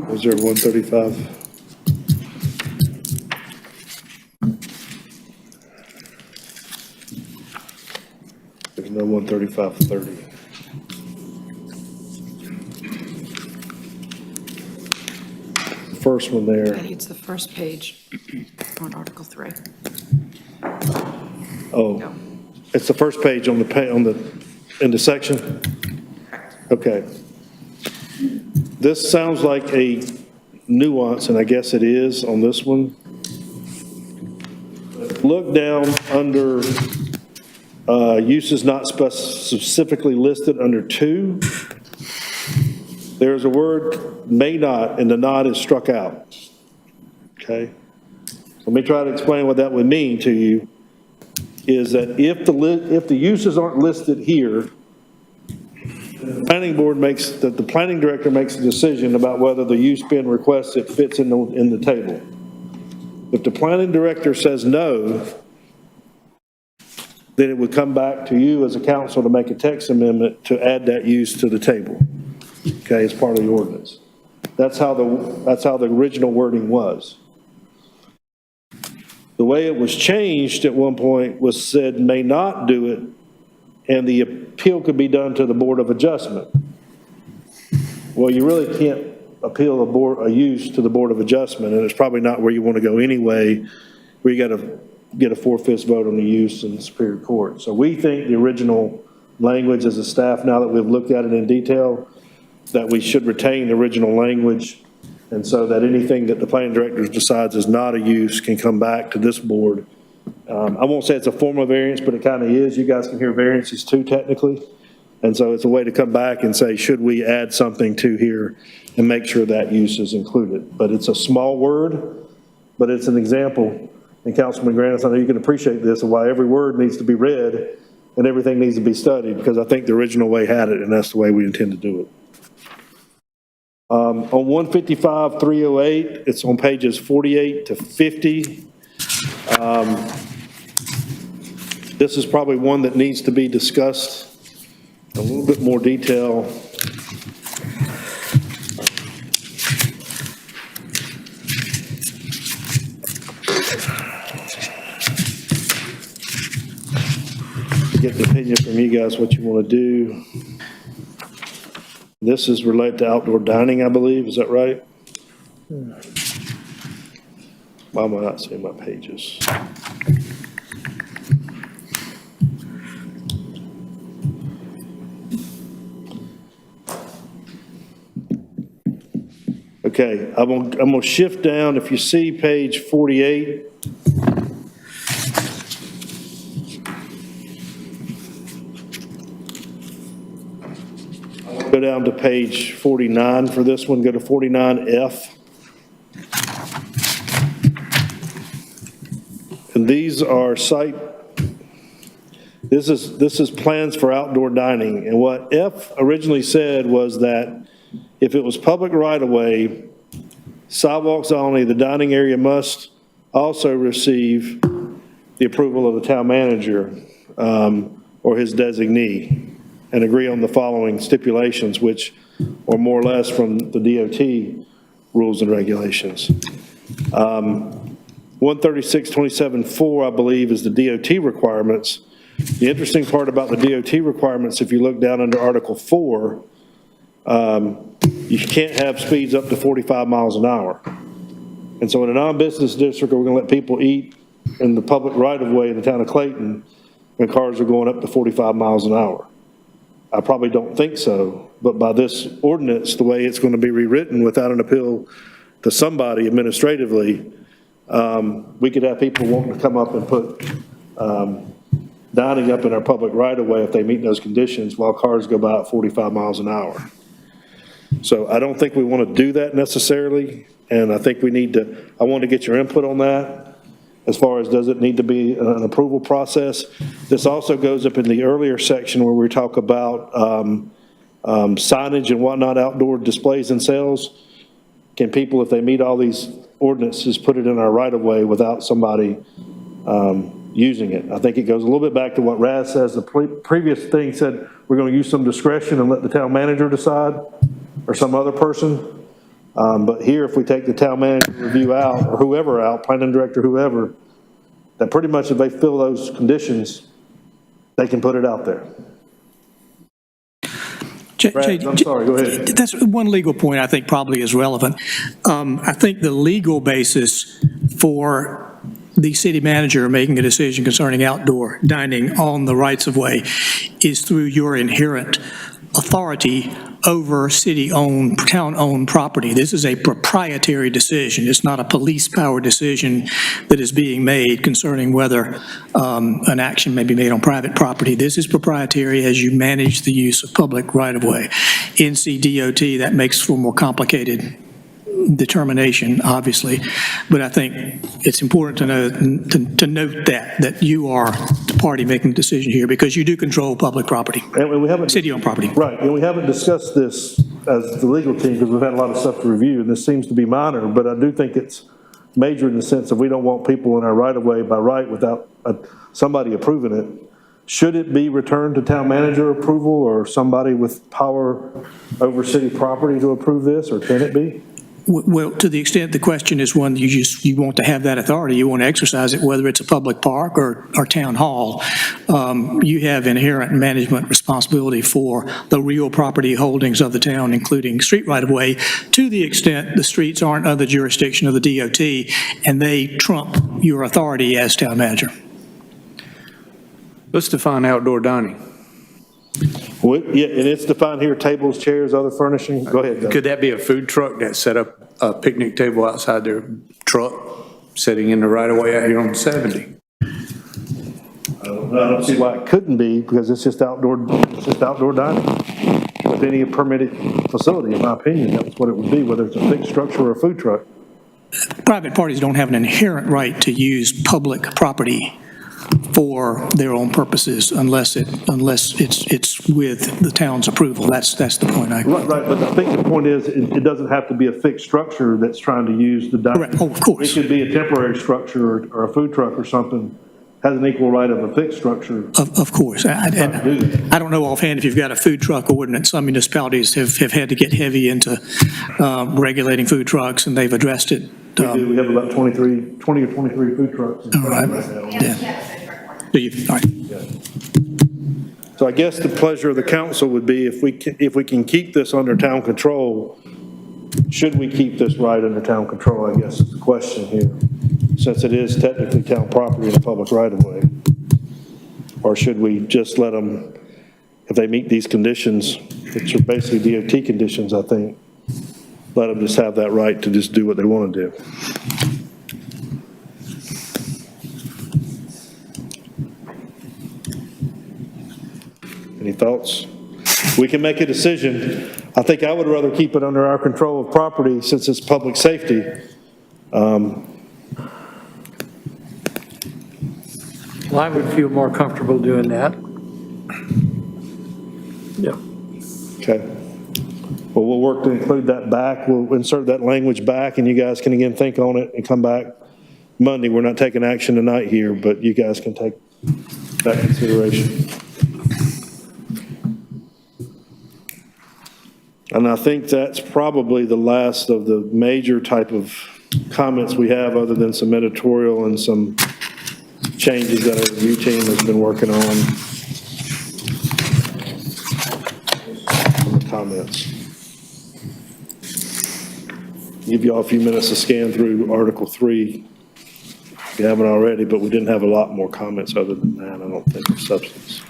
Reserve 135. There's no 13530. First one there. I think it's the first page on Article 3. Oh, No. it's the first page on in the section? Okay. This sounds like a nuance, and I guess it is on this one. Look down under uses not specifically listed under 2. There's a word may not, and the not is struck out. Okay? Let me try to explain what that would mean to you, is that if the uses aren't listed here, the planning director makes a decision about whether the use being requested fits in the table. If the planning director says no, then it would come back to you as a council to make a text amendment to add that use to the table. Okay, as part of the ordinance. That's how the original wording was. The way it was changed at one point was said may not do it, and the appeal could be done to the Board of Adjustment. Well, you really can't appeal a use to the Board of Adjustment, and it's probably not where you want to go anyway, where you got to get a 4/5 vote on the use in the Superior Court. So we think the original language as a staff, now that we've looked at it in detail, that we should retain the original language, and so that anything that the planning director decides is not a use can come back to this board. I won't say it's a formal variance, but it kind of is. You guys can hear variances too, technically. And so it's a way to come back and say, should we add something to here and make sure that use is included? But it's a small word, but it's an example. and Councilman Grandis, I know you can appreciate this, of why every word needs to be read and everything needs to be studied, because I think the original way had it, and that's the way we intend to do it. On 155-308, it's on pages 48 to 50. This is probably one that needs to be discussed in a little bit more detail. Get the opinion from you guys what you want to do. This is related to outdoor dining, I believe. Is that right? Why am I not seeing my pages? Okay, I'm gonna shift down. If you see page 48. Go down to page 49 for this one, go to 49F. And these are this is plans for outdoor dining. And what F originally said was that if it was public right-of-way, sidewalks only, the dining area must also receive the approval of the town manager or his designee, and agree on the following stipulations, which are more or less from the DOT rules and regulations. 136.27.4, I believe, is the DOT requirements. The interesting part about the DOT requirements, if you look down under Article 4, you can't have speeds up to 45 miles an hour. And so in a non-business district, we're going to let people eat in the public right-of-way in the town of Clayton when cars are going up to 45 miles an hour. I probably don't think so, but by this ordinance, the way it's going to be rewritten without an appeal to somebody administratively, we could have people wanting to come up and put dining up in our public right-of-way if they meet those conditions while cars go by at 45 miles an hour. So I don't think we want to do that necessarily, and I think we need to, I want to get your input on that. As far as does it need to be an approval process. This also goes up in the earlier section where we talk about signage and whatnot, outdoor displays and sales. Can people, if they meet all these ordinances, put it in our right-of-way without somebody using it? I think it goes a little bit back to what Raz says. The previous thing said we're going to use some discretion and let the town manager decide, or some other person. But here, if we take the town manager review out, or whoever out, planning director, whoever, that pretty much if they fill those conditions, they can put it out there. Brad, I'm sorry, go ahead. That's one legal point I think probably is relevant. I think the legal basis for the city manager making a decision concerning outdoor dining on the rights of way is through your inherent authority over city-owned, town-owned property. This is a proprietary decision. It's not a police power decision that is being made concerning whether an action may be made on private property. This is proprietary as you manage the use of public right-of-way. NCDOT, that makes for more complicated determination, obviously, but I think it's important to know to note that you are the party making the decision here because you do control public property, and we haven't city-owned property. Right, and we haven't discussed this as the legal team because we've had a lot of stuff to review, and this seems to be minor, but I do think it's major in the sense of we don't want people in our right-of-way by right without somebody approving it. Should it be returned to town manager approval or somebody with power over city property to approve this, or can it be? Well, to the extent the question is one you want to have that authority, you want to exercise it, whether it's a public park or town hall, you have inherent management responsibility for the real property holdings of the town, including street right-of-way, to the extent the streets aren't under jurisdiction of the DOT and they trump your authority as town manager. Let's define outdoor dining. Well, yeah, and it's defined here, tables, chairs, other furnishing. Go ahead, Doug. Could that be a food truck that set up a picnic table outside their truck, sitting in the right of way out here on 70? I don't see why it couldn't be, because it's just outdoor dining. With any permitted facility, in my opinion, that's what it would be, whether it's a fixed structure or a food truck. private parties don't have an inherent right to use public property for their own purposes unless it's with the town's approval. That's the point I. Right, but I think the point is, it doesn't have to be a fixed structure that's trying to use the dining. Correct. Oh, of course. It could be a temporary structure or a food truck or something, has an equal right of a fixed structure. Of course. And I don't know offhand if you've got a food truck ordinance. Some municipalities have had to get heavy into regulating food trucks, and they've addressed it. We do, we have about 20 or 23 food trucks. All right. now. Yeah. Do you? All right. So I guess the pleasure of the council would be if we can keep this under town control, should we keep this right under town control, I guess is the question here, since it is technically town property in a public right of way. Or should we just let them, if they meet these conditions, which are basically DOT conditions, I think, let them just have that right to just do what they want to do. Any thoughts? We can make a decision. I think I would rather keep it under our control of property since it's public safety. Well, I would feel more comfortable doing that. Yeah. Okay. Well, we'll work to include that back. We'll insert that language back, and you guys can again think on it and come back Monday. We're not taking action tonight here, but you guys can take that consideration. And I think that's probably the last of the major type of comments we have, other than some editorial and some changes that our review team has been working on the comments. Give you all a few minutes to scan through Article 3 if you haven't already, but we didn't have a lot more comments other than that, I don't think, of substance.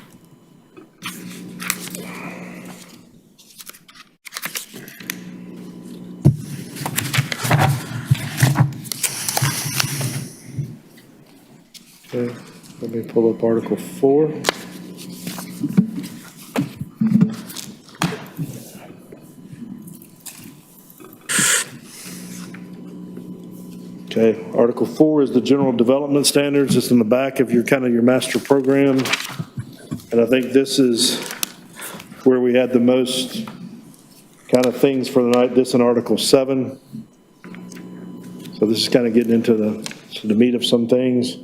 Okay, let me pull up Article 4. Okay, Article 4 is the general development standards. It's in the back of your your master program. And I think this is where we had the most things for the night, this in Article 7. So this is getting into the meat of some things.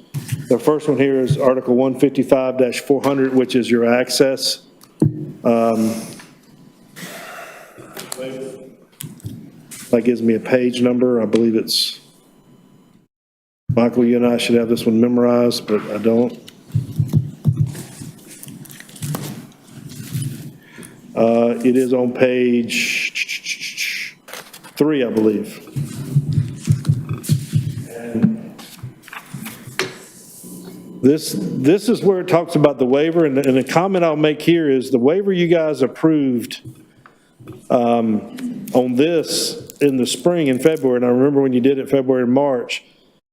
The first one here is Article 155-400, which is your access. That gives me a page number. I believe it's, Michael, you and I should have this one memorized, but I don't. It is on page 3, I believe. And this is where it talks about the waiver, and the comment I'll make here is the waiver you guys approved on this in the spring in February, and I remember when you did it February and March,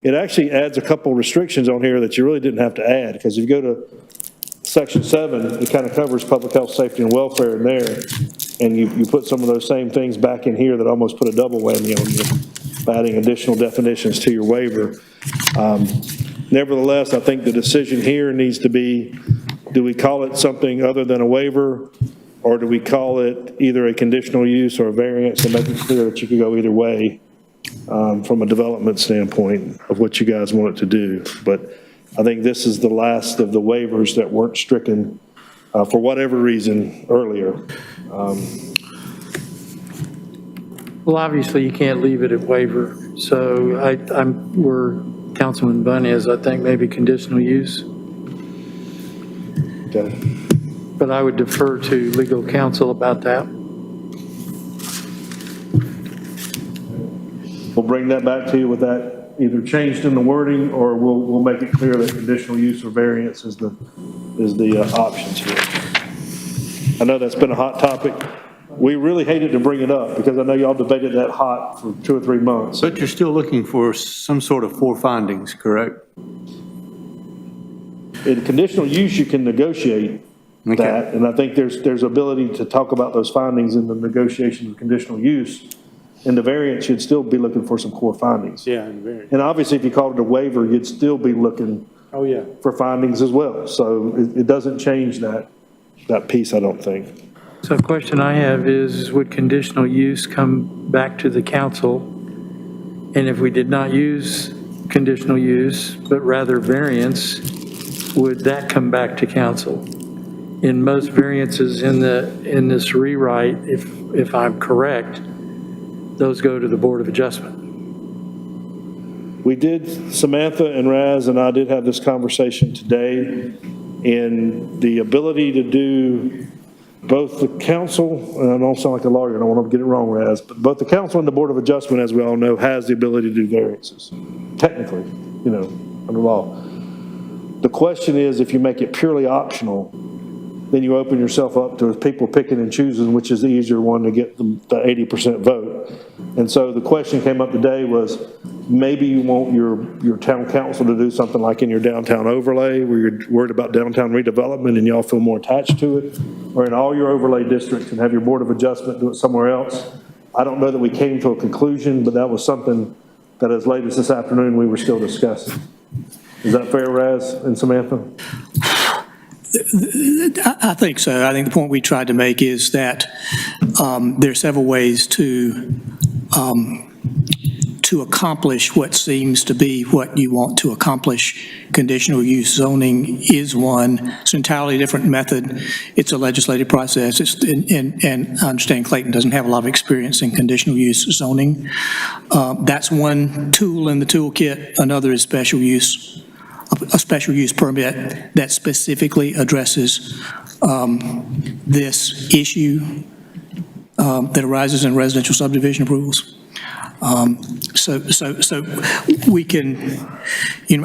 it actually adds a couple restrictions on here that you really didn't have to add, because if you go to Section 7, it covers public health, safety, and welfare in there, and you put some of those same things back in here that almost put a double whammy on you by adding additional definitions to your waiver. Nevertheless, I think the decision here needs to be, do we call it something other than a waiver, or do we call it either a conditional use or a variance, and make it clear that you could go either way from a development standpoint of what you guys want it to do. But I think this is the last of the waivers that weren't stricken for whatever reason earlier. Well, obviously, you can't leave it at waiver, so I'm where Councilman Bunn is, I think maybe conditional use. Okay. But I would defer to legal counsel about that. We'll bring that back to you with that either changed in the wording, or we'll make it clear that conditional use or variance is the options here. I know that's been a hot topic. We really hated to bring it up because I know y'all debated that hot for 2 or 3 months. But you're still looking for some sort of 4 findings, correct? In conditional use, you can negotiate that, and I think there's ability to talk about those findings in the negotiation of conditional use. And the variance, you'd still be looking for some core findings. Yeah, and very, And obviously, if you called it a waiver, you'd still be looking oh, yeah. for findings as well. So it doesn't change that piece, I don't think. So a question I have is, would conditional use come back to the council? And if we did not use conditional use, but rather variance, would that come back to council? In most variances in this rewrite, if I'm correct, those go to the Board of Adjustment. We did, Samantha and Raz and I did have this conversation today, and the ability to do both the council, and I don't sound like a lawyer, I don't want to get it wrong, Raz, but both the council and the Board of Adjustment, as we all know, has the ability to do variances, technically, under law. The question is, if you make it purely optional, then you open yourself up to people picking and choosing which is the easier one to get the 80% vote. And so the question came up today was, maybe you want your town council to do something like in your downtown overlay, where you're worried about downtown redevelopment and y'all feel more attached to it, or in all your overlay districts and have your Board of Adjustment do it somewhere else. I don't know that we came to a conclusion, but that was something that as late as this afternoon, we were still discussing. Is that fair, Raz and Samantha? I think so. I think the point we tried to make is that there are several ways to accomplish what seems to be what you want to accomplish. Conditional use zoning is one. It's an entirely different method. It's a legislative process. And I understand Clayton doesn't have a lot of experience in conditional use zoning. That's one tool in the toolkit. Another is special use. A special use permit that specifically addresses this issue that arises in residential subdivision approvals. So we can,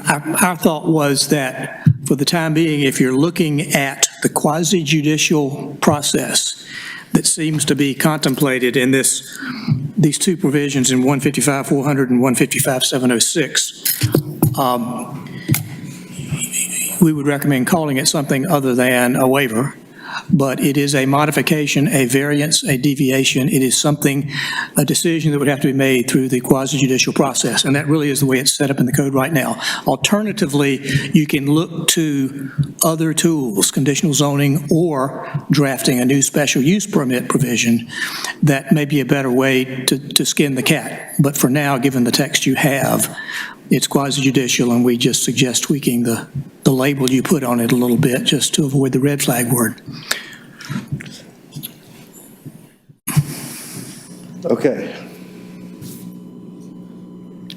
our thought was that for the time being, if you're looking at the quasi-judicial process that seems to be contemplated in these two provisions in 155-400 and 155-706, we would recommend calling it something other than a waiver, but it is a modification, a variance, a deviation. It is something, a decision that would have to be made through the quasi-judicial process, and that really is the way it's set up in the code right now. Alternatively, you can look to other tools, conditional zoning or drafting a new special use permit provision that may be a better way to skin the cat. But for now, given the text you have, it's quasi-judicial, and we just suggest tweaking the label you put on it a little bit just to avoid the red flag word. Okay.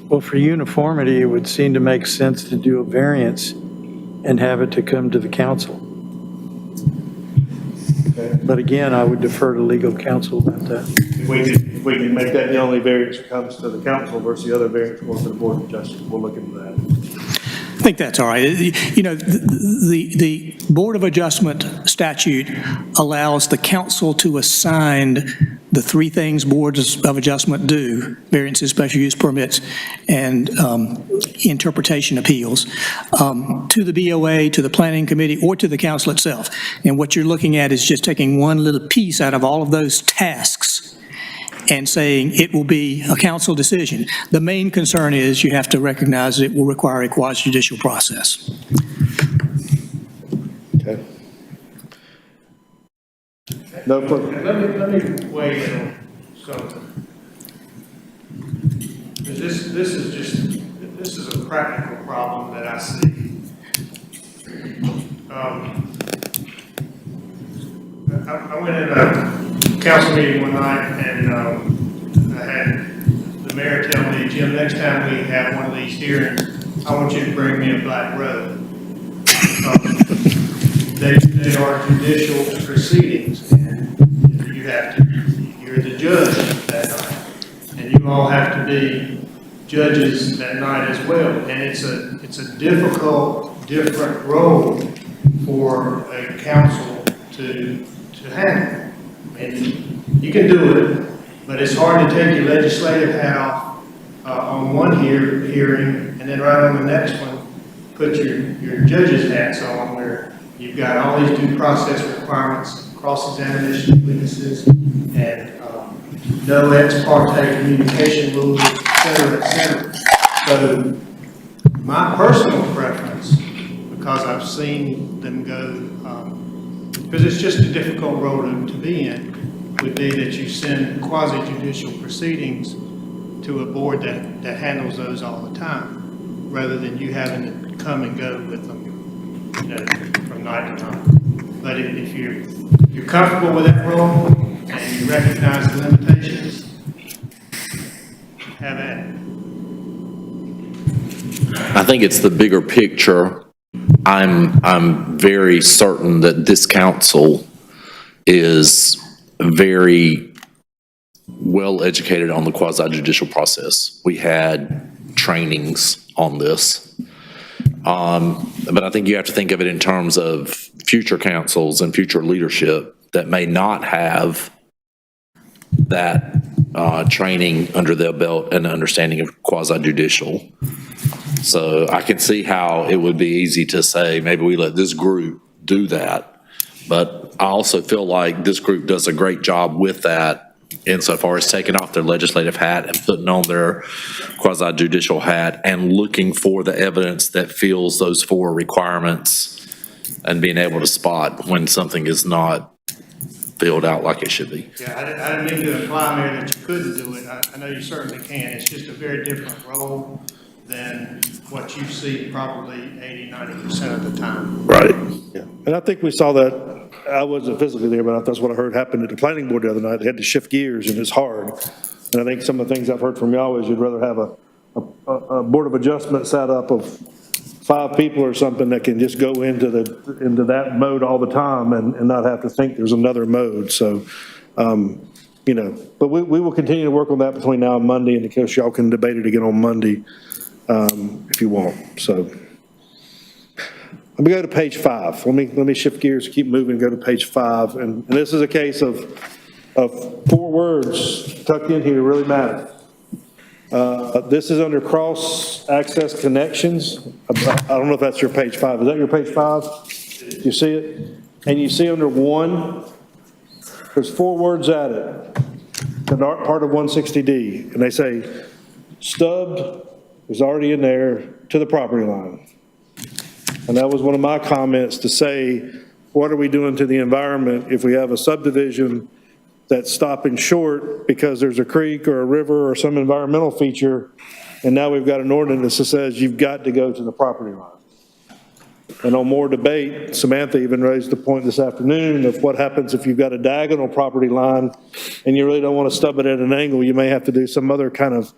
Well, for uniformity, it would seem to make sense to do a variance and have it to come to the council. Okay. But again, I would defer to legal counsel about that. If we can make that the only variance that comes to the council versus the other variance going to the Board of Justice, we'll look into that. I think that's all right. The Board of Adjustment statute allows the council to assign the three things boards of adjustment do: variances, special use permits, and interpretation appeals, to the BOA, to the planning committee, or to the council itself. And what you're looking at is just taking one little piece out of all of those tasks and saying it will be a council decision. The main concern is you have to recognize it will require a quasi-judicial process. Okay. No further. Let me weigh in on something. Because this is a practical problem that I see. I went in a council meeting one night, and I had the mayor tell me, Jim, next time we have one of these hearings, I want you to bring me a black robe. They are judicial proceedings, and you're the judge that night, and you all have to be judges that night as well. And it's a difficult, different role for a council to handle. And you can do it, but it's hard to take your legislative hat off on one hearing, and then right on the next one, put your judge's hats on, where you've got all these due process requirements, cross-examination of witnesses, and no ex parte communication rules, et cetera, et cetera. So my personal preference, because I've seen them go, because it's just a difficult role to be in, would be that you send quasi-judicial proceedings to a board that handles those all the time, rather than you having to come and go with them, you know, from night to night. But if you're comfortable with that role and you recognize the limitations, have at it. I think it's the bigger picture. I'm very certain that this council is very well educated on the quasi-judicial process. We had trainings on this. But I think you have to think of it in terms of future councils and future leadership that may not have that training under their belt and understanding of quasi-judicial. So I can see how it would be easy to say, maybe we let this group do that. But I also feel like this group does a great job with that insofar as taking off their legislative hat and putting on their quasi-judicial hat and looking for the evidence that fills those four requirements and being able to spot when something is not filled out like it should be. Yeah, I didn't mean to imply, Mayor, that you couldn't do it. I know you certainly can. It's just a very different role than what you see probably 80–90% of the time. Right. Yeah, and I think we saw that, I wasn't physically there, but that's what I heard happened at the planning board the other night. They had to shift gears, and it's hard. And I think some of the things I've heard from y'all is you'd rather have a board of adjustment set up of 5 people or something that can just go into that mode all the time and not have to think there's another mode. So, you know, but we will continue to work on that between now and Monday, and of course y'all can debate it again on Monday if you want. So let me go to page 5. Let me shift gears, keep moving, go to page 5. And this is a case of 4 words tucked in here really matter. This is under cross-access connections. I don't know if that's your page 5. Is that your page 5? You see it? And you see under 1, there's 4 words added that aren't part of 160D. And they say, stubbed is already in there to the property line. And that was one of my comments to say, what are we doing to the environment if we have a subdivision that's stopping short because there's a creek or a river or some environmental feature, and now we've got an ordinance that says you've got to go to the property line. And on more debate, Samantha even raised the point this afternoon of what happens if you've got a diagonal property line and you really don't want to stub it at an angle. You may have to do some other kind of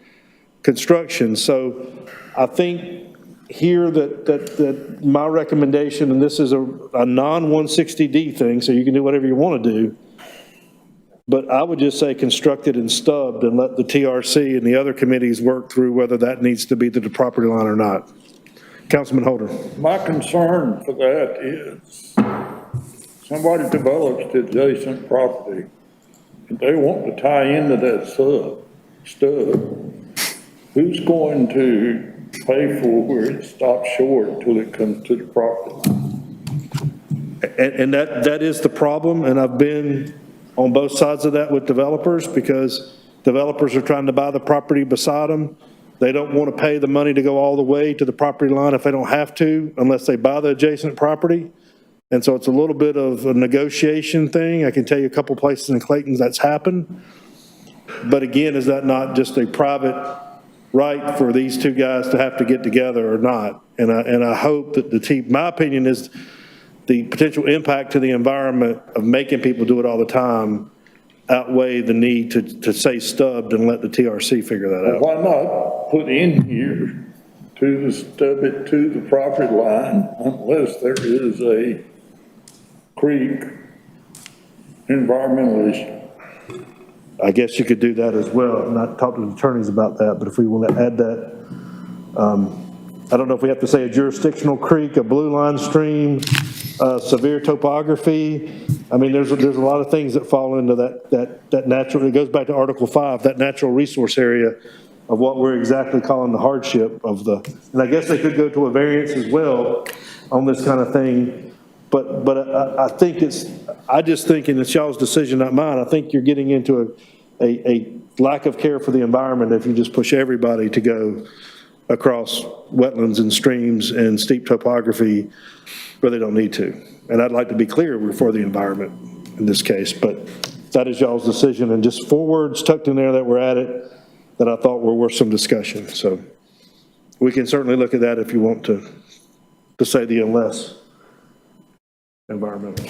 construction. So I think here that my recommendation, and this is a non-160D thing, so you can do whatever you want to do, but I would just say constructed and stubbed and let the TRC and the other committees work through whether that needs to be to the property line or not. Councilman Holder. My concern for that is somebody develops the adjacent property and they want to tie into that stub. Who's going to pay for where it stops short until it comes to the property line? And that is the problem, and I've been on both sides of that with developers because developers are trying to buy the property beside them. They don't want to pay the money to go all the way to the property line if they don't have to, unless they buy the adjacent property. And so it's a little bit of a negotiation thing. I can tell you a couple places in Clayton that's happened. But again, is that not just a private right for these two guys to have to get together or not? And I hope that my opinion is the potential impact to the environment of making people do it all the time outweigh the need to say stubbed and let the TRC figure that out. Why not put in here to stub it to the property line unless there is a creek environmental issue? I guess you could do that as well. Not talk to the attorneys about that, but if we want to add that, I don't know if we have to say a jurisdictional creek, a blue line stream, severe topography. I mean, there's a lot of things that fall into that natural, it goes back to Article 5, that natural resource area of what we're exactly calling the hardship of and I guess they could go to a variance as well on this kind of thing. But I think I just think, and it's y'all's decision, not mine, I think you're getting into a lack of care for the environment if you just push everybody to go across wetlands and streams and steep topography where they don't need to. And I'd like to be clear, we're for the environment in this case, but that is y'all's decision. And just 4 words tucked in there that were added that I thought were worth some discussion. So we can certainly look at that if you want to say the unless environmental.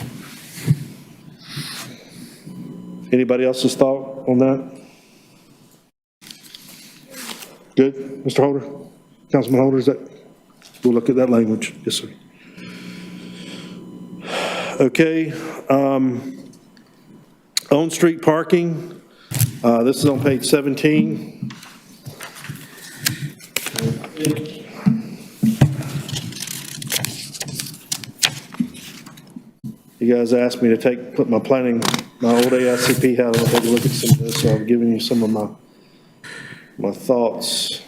Anybody else's thought on that? Good, Mr. Holder? Councilman Holder, is that? We'll look at that language. Yes, sir. Okay. On-street parking. This is on page 17. You guys asked me to put my old AICP hat on, take a look at some of this, so I've given you some of my thoughts.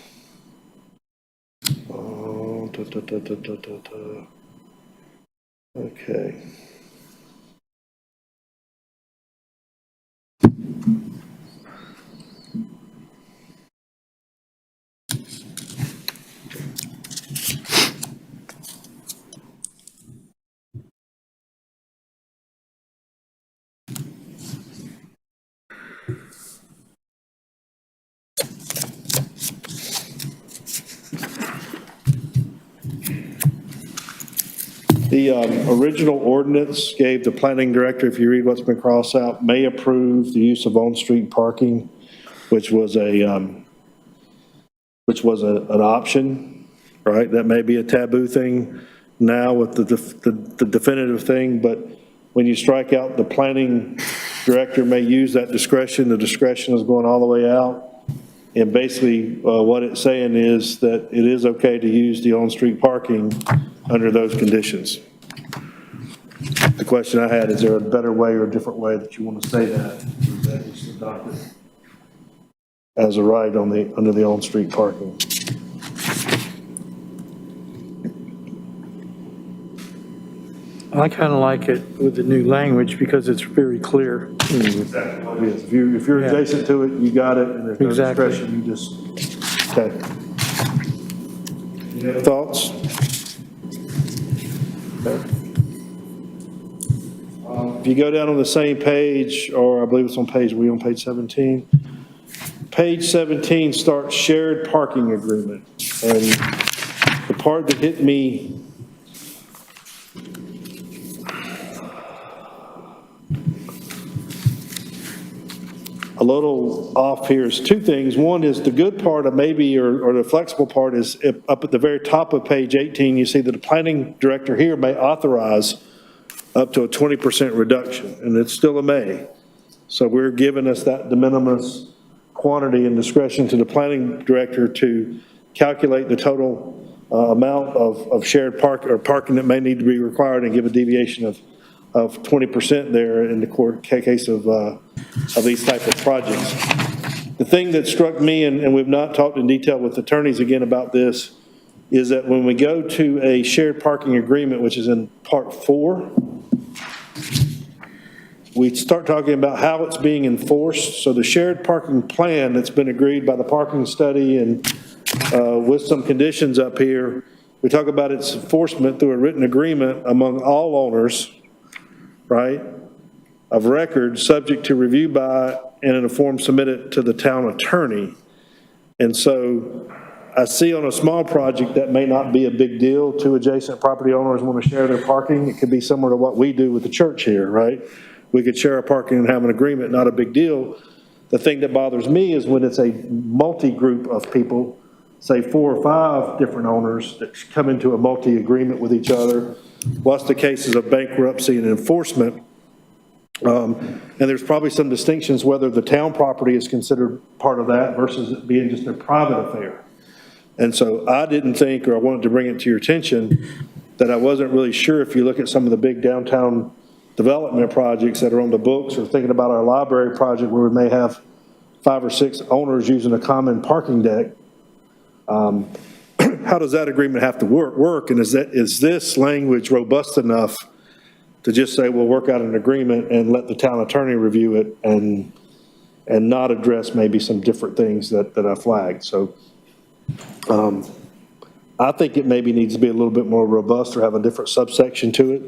Okay. The original ordinance gave the planning director, if you read what's been crossed out, may approve the use of on-street parking, which was an option, right? That may be a taboo thing now with the definitive thing, but when you strike out the planning director may use that discretion, the discretion is going all the way out. And basically what it's saying is that it is okay to use the on-street parking under those conditions. The question I had, is there a better way or a different way that you want to say that? Is that just adopted as a right under the on-street parking? I kind of like it with the new language because it's very clear. Exactly what it is. If you're adjacent to it, you got it, and there's no Exactly. discretion, you just, okay. Any other thoughts? Okay. If you go down on the same page, or I believe it's on page 17? Page 17 starts shared parking agreement. And the part that hit me a little off here is 2 things. One is the good part of maybe, or the flexible part is up at the very top of page 18, you see that the planning director here may authorize up to a 20% reduction, and it's still a may. So we're giving us that de minimis quantity and discretion to the planning director to calculate the total amount of shared parking that may need to be required and give a deviation of 20% there in the case of these type of projects. The thing that struck me, and we've not talked in detail with attorneys again about this, is that when we go to a shared parking agreement, which is in part 4, we start talking about how it's being enforced. So the shared parking plan that's been agreed by the parking study and with some conditions up here, we talk about its enforcement through a written agreement among all owners, right, of record, subject to review by and in a form submitted to the town attorney. And so I see on a small project that may not be a big deal. 2 adjacent property owners want to share their parking. It could be similar to what we do with the church here, right? We could share our parking and have an agreement, not a big deal. The thing that bothers me is when it's a multi-group of people, say 4 or 5 different owners that come into a multi-agreement with each other. What's the cases of bankruptcy and enforcement? And there's probably some distinctions whether the town property is considered part of that versus it being just a private affair. And so I didn't think, or I wanted to bring it to your attention, that I wasn't really sure if you look at some of the big downtown development projects that are on the books, or thinking about our library project where we may have 5 or 6 owners using a common parking deck. How does that agreement have to work? And is this language robust enough to just say, we'll work out an agreement and let the town attorney review it and and not address maybe some different things that I flagged. So I think it maybe needs to be a little bit more robust or have a different subsection to it.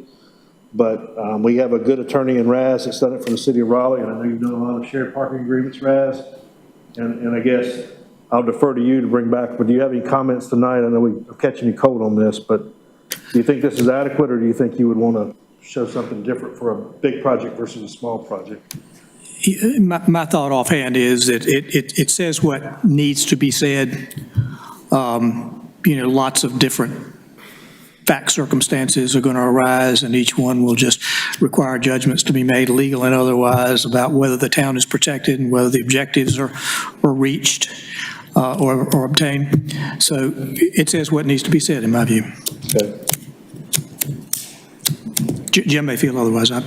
But we have a good attorney in Raz that's done it for the city of Raleigh, and I know you've done a lot of shared parking agreements, Raz. And I guess I'll defer to you to bring back, but do you have any comments tonight? I know we're catching you cold on this, but do you think this is adequate, or do you think you would want to show something different for a big project versus a small project? My thought offhand is that it says what needs to be said. Lots of different fact circumstances are going to arise, and each one will just require judgments to be made, legal and otherwise, about whether the town is protected and whether the objectives are reached or obtained. So it says what needs to be said, in my view. Okay. Jim may feel otherwise. I'm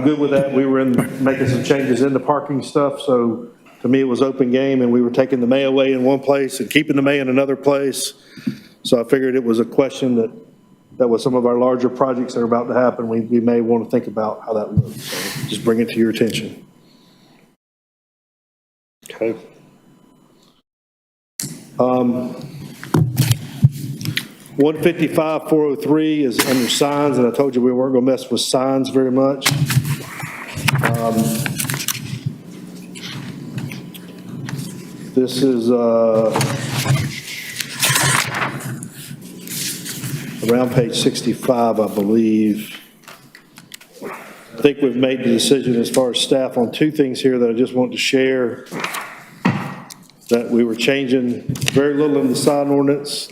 good with that. We were making some changes in the parking stuff, so to me, it was open game, and we were taking the may away in one place and keeping the may in another place. So I figured it was a question that with some of our larger projects that are about to happen, we may want to think about how that looks. So just bring it to your attention. Okay. 155-403 is under signs, and I told you we weren't going to mess with signs very much. This is around page 65, I believe. I think we've made the decision as far as staff on two things here that I just want to share, that we were changing very little in the sign ordinance.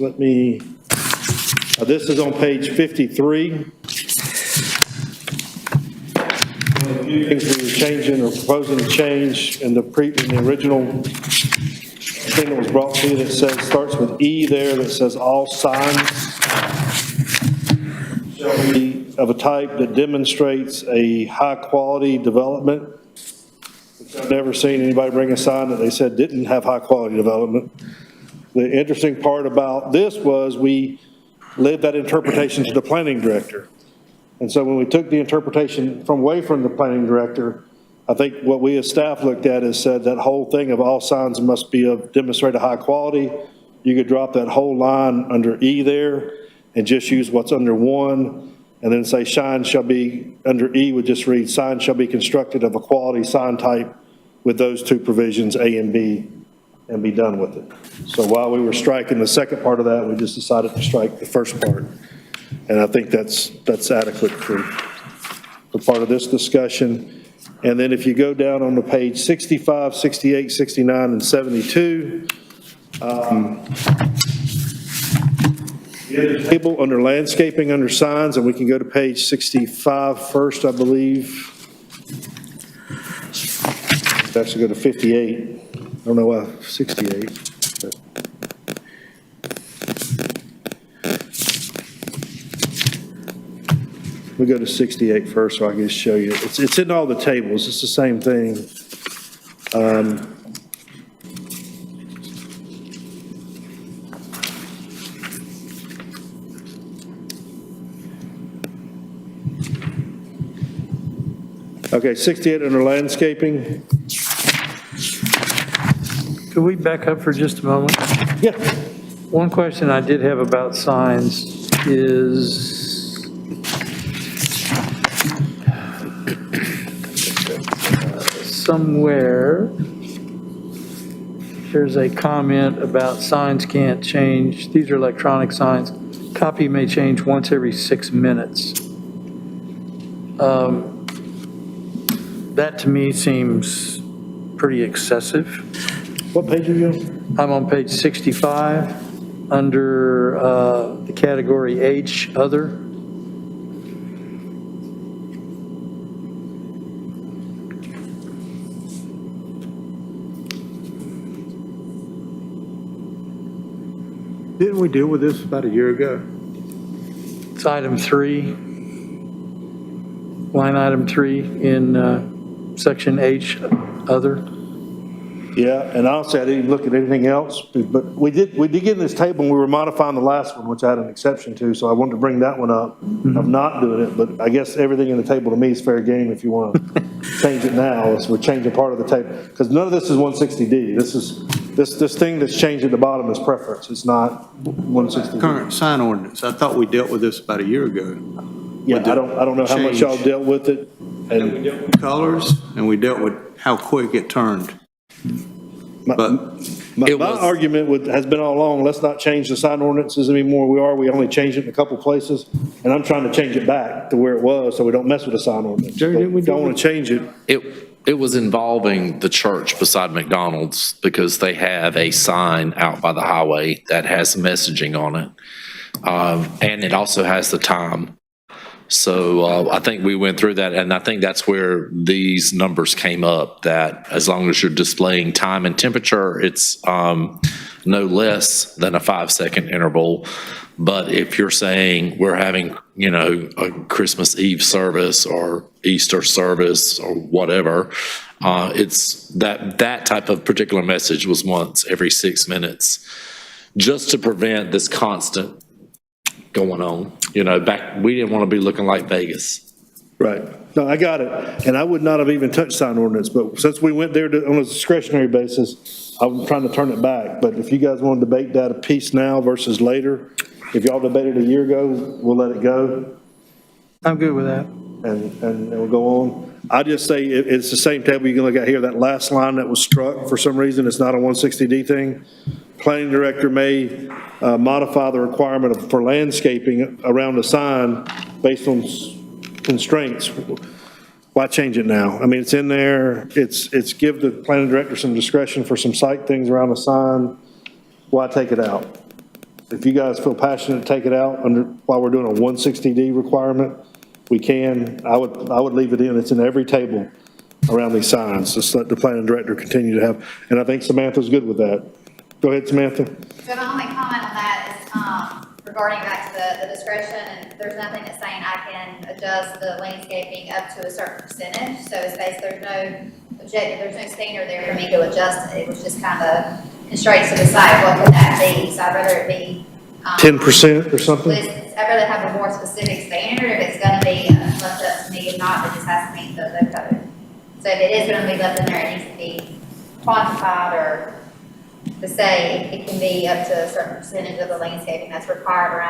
This is on page 53. Things we were changing or proposing to change in the original thing that was brought to you that says, starts with E there, that says all signs shall be of a type that demonstrates a high-quality development. I've never seen anybody bring a sign that they said didn't have high-quality development. The interesting part about this was we led that interpretation to the planning director. And so when we took the interpretation away from the planning director, I think what we as staff looked at is said that whole thing of all signs must be of demonstrated high quality. You could drop that whole line under E there and just use what's under 1, and then say sign shall be, under E would just read sign shall be constructed of a quality sign type with those two provisions, A and B, and be done with it. So while we were striking the second part of that, we just decided to strike the first part. And I think that's adequate for part of this discussion. And then if you go down on the page 65, 68, 69, and 72, the table under landscaping, under signs, and we can go to page 65 first, I believe. Actually go to 58. I don't know why 68. But. We go to 68 first, so I can just show you. It's in all the tables. It's the same thing. Okay, 68 under landscaping. Could we back up for just a moment? Yeah. One question I did have about signs is, somewhere, there's a comment about signs can't change. These are electronic signs. Copy may change once every 6 minutes. That to me seems pretty excessive. What page are you on? I'm on page 65 under the category H, other. Didn't we deal with this about a year ago? It's item 3, line item 3 in section H, other. Yeah, and honestly, I didn't even look at anything else, but we did get in this table and we were modifying the last one, which I had an exception to, so I wanted to bring that one up of not doing it, but I guess everything in the table to me is fair game if you want to change it now, is we're changing part of the table, because none of this is 160D. This thing that's changed at the bottom is preference, it's not 160D. Current sign ordinance, I thought we dealt with this about a year ago. Yeah, I don't know how much y'all change. dealt with it, And we dealt with colors, and we dealt with how quick it turned. But My It was- argument has been all along, let's not change the sign ordinances anymore. We only changed it in a couple places, and I'm trying to change it back to where it was, so we don't mess with the sign ordinance. Jerry, didn't we Don't do want to change it. It was involving the church beside McDonald's because they have a sign out by the highway that has messaging on it. And it also has the time. So I think we went through that, and I think that's where these numbers came up, that as long as you're displaying time and temperature, it's no less than a 5-second interval. But if you're saying we're having, a Christmas Eve service or Easter service or whatever, it's that type of particular message was once every 6 minutes, just to prevent this constant going on. We didn't want to be looking like Vegas. Right. No, I got it. And I would not have even touched sign ordinance, but since we went there on a discretionary basis, I'm trying to turn it back. But if you guys want to debate that a piece now versus later, if y'all debated a year ago, we'll let it go I'm good with that. and we'll go on. I just say it's the same table you can look at here, that last line that was struck, for some reason, it's not a 160D thing. Planning director may modify the requirement for landscaping around the sign based on constraints. Why change it now? I mean, it's in there, it's give the planning director some discretion for some site things around the sign. Why take it out? If you guys feel passionate to take it out while we're doing a 160D requirement, we can. I would leave it in. It's in every table around these signs. Just let the planning director continue to have, and I think Samantha's good with that. Go ahead, Samantha. So my only comment on that is regarding back to the discretion, and there's nothing that's saying I can adjust the landscaping up to a certain percentage. So it's basically, there's no objective, there's no standard there for me to adjust it. It was just kind of constraints to decide what could that be. So I'd rather it be 10% or something? I'd rather have a more specific standard. If it's going to be left up to me, if not, it just has to meet the code. So if it is going to be left in there, it needs to be quantified, or to say it can be up to a certain percentage of the landscaping that's required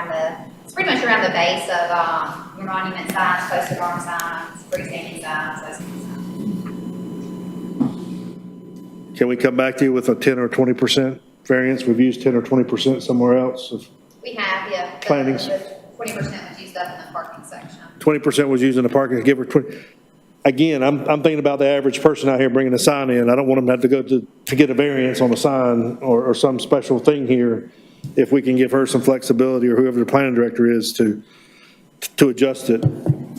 it's pretty much around the base of your monument signs, posted arm signs, freestanding signs, those kinds of signs. Can we come back to you with a 10 or 20% variance? We've used 10 or 20% somewhere else. We have, yeah. Plantings. The 20% was used up in the parking section. 20% was used in the parking, give her 20. Again, I'm thinking about the average person out here bringing a sign in. I don't want them to have to go to get a variance on a sign or some special thing here. If we can give her some flexibility, or whoever the planning director is, to adjust it.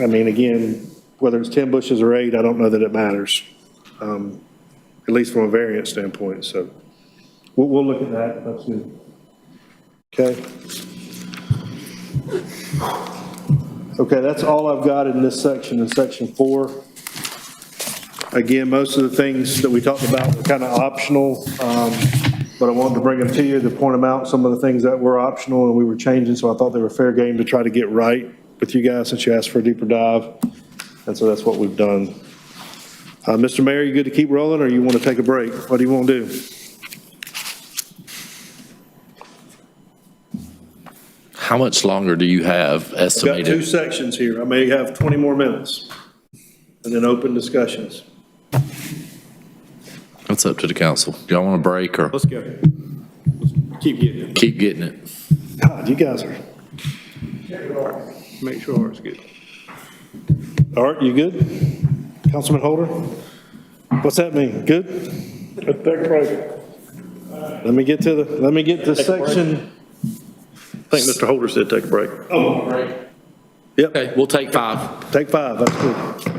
I mean, again, whether it's 10 bushes or 8, I don't know that it matters, at least from a variance standpoint. So we'll look at that. That's good. Okay. Okay, that's all I've got in this section, in section 4. Again, most of the things that we talked about were kind of optional, but I wanted to bring them to you to point them out, some of the things that were optional and we were changing, so I thought they were fair game to try to get right with you guys since you asked for a deeper dive. And so that's what we've done. Mr. Mayor, you good to keep rolling, or you want to take a break? What do you want to do? How much longer do you have I've got 2 estimated? sections here. I may have 20 more minutes, and then open discussions. It's up to the council. Do y'all want a break or let's go. Let's keep getting it. keep getting it? God, you guys are, Make sure it's good. Art, you good? Councilman Holder? What's that mean? Good? Let's take a break. Let me get to section. I think Mr. Holder said take a break. Oh, right. Yep, Okay, we'll take 5. take 5, that's good.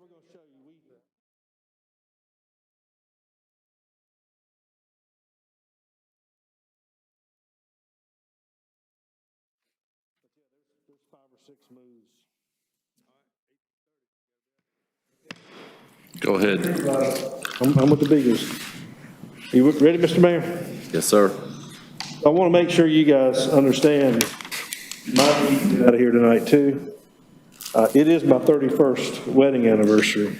we're gonna show you, there's 5 or 6 moves. Go ahead. I'm with the biggest. You ready, Mr. Mayor? Yes, sir. I want to make sure you guys understand my need to get out of here tonight too. It is my 31st wedding anniversary.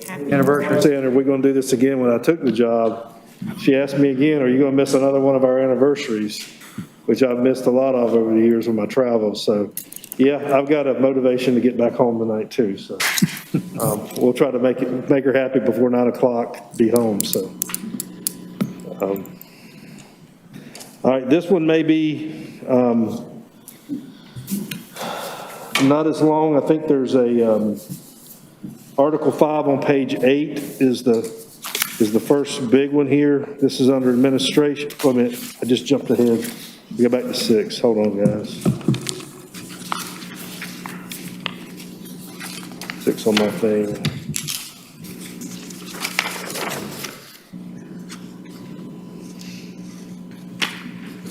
Anniversary. Saying, are we going to do this again? When I took the job, she asked me again, are you going to miss another one of our anniversaries? Which I've missed a lot of over the years with my travels. So yeah, I've got a motivation to get back home tonight too. So we'll try to make her happy before 9 o'clock, be home. So, all right, this one may be not as long. I think there's a Article 5 on page 8 is the first big one here. This is under administration. Wait a minute, I just jumped ahead. We go back to 6. Hold on, guys. 6 on my thing.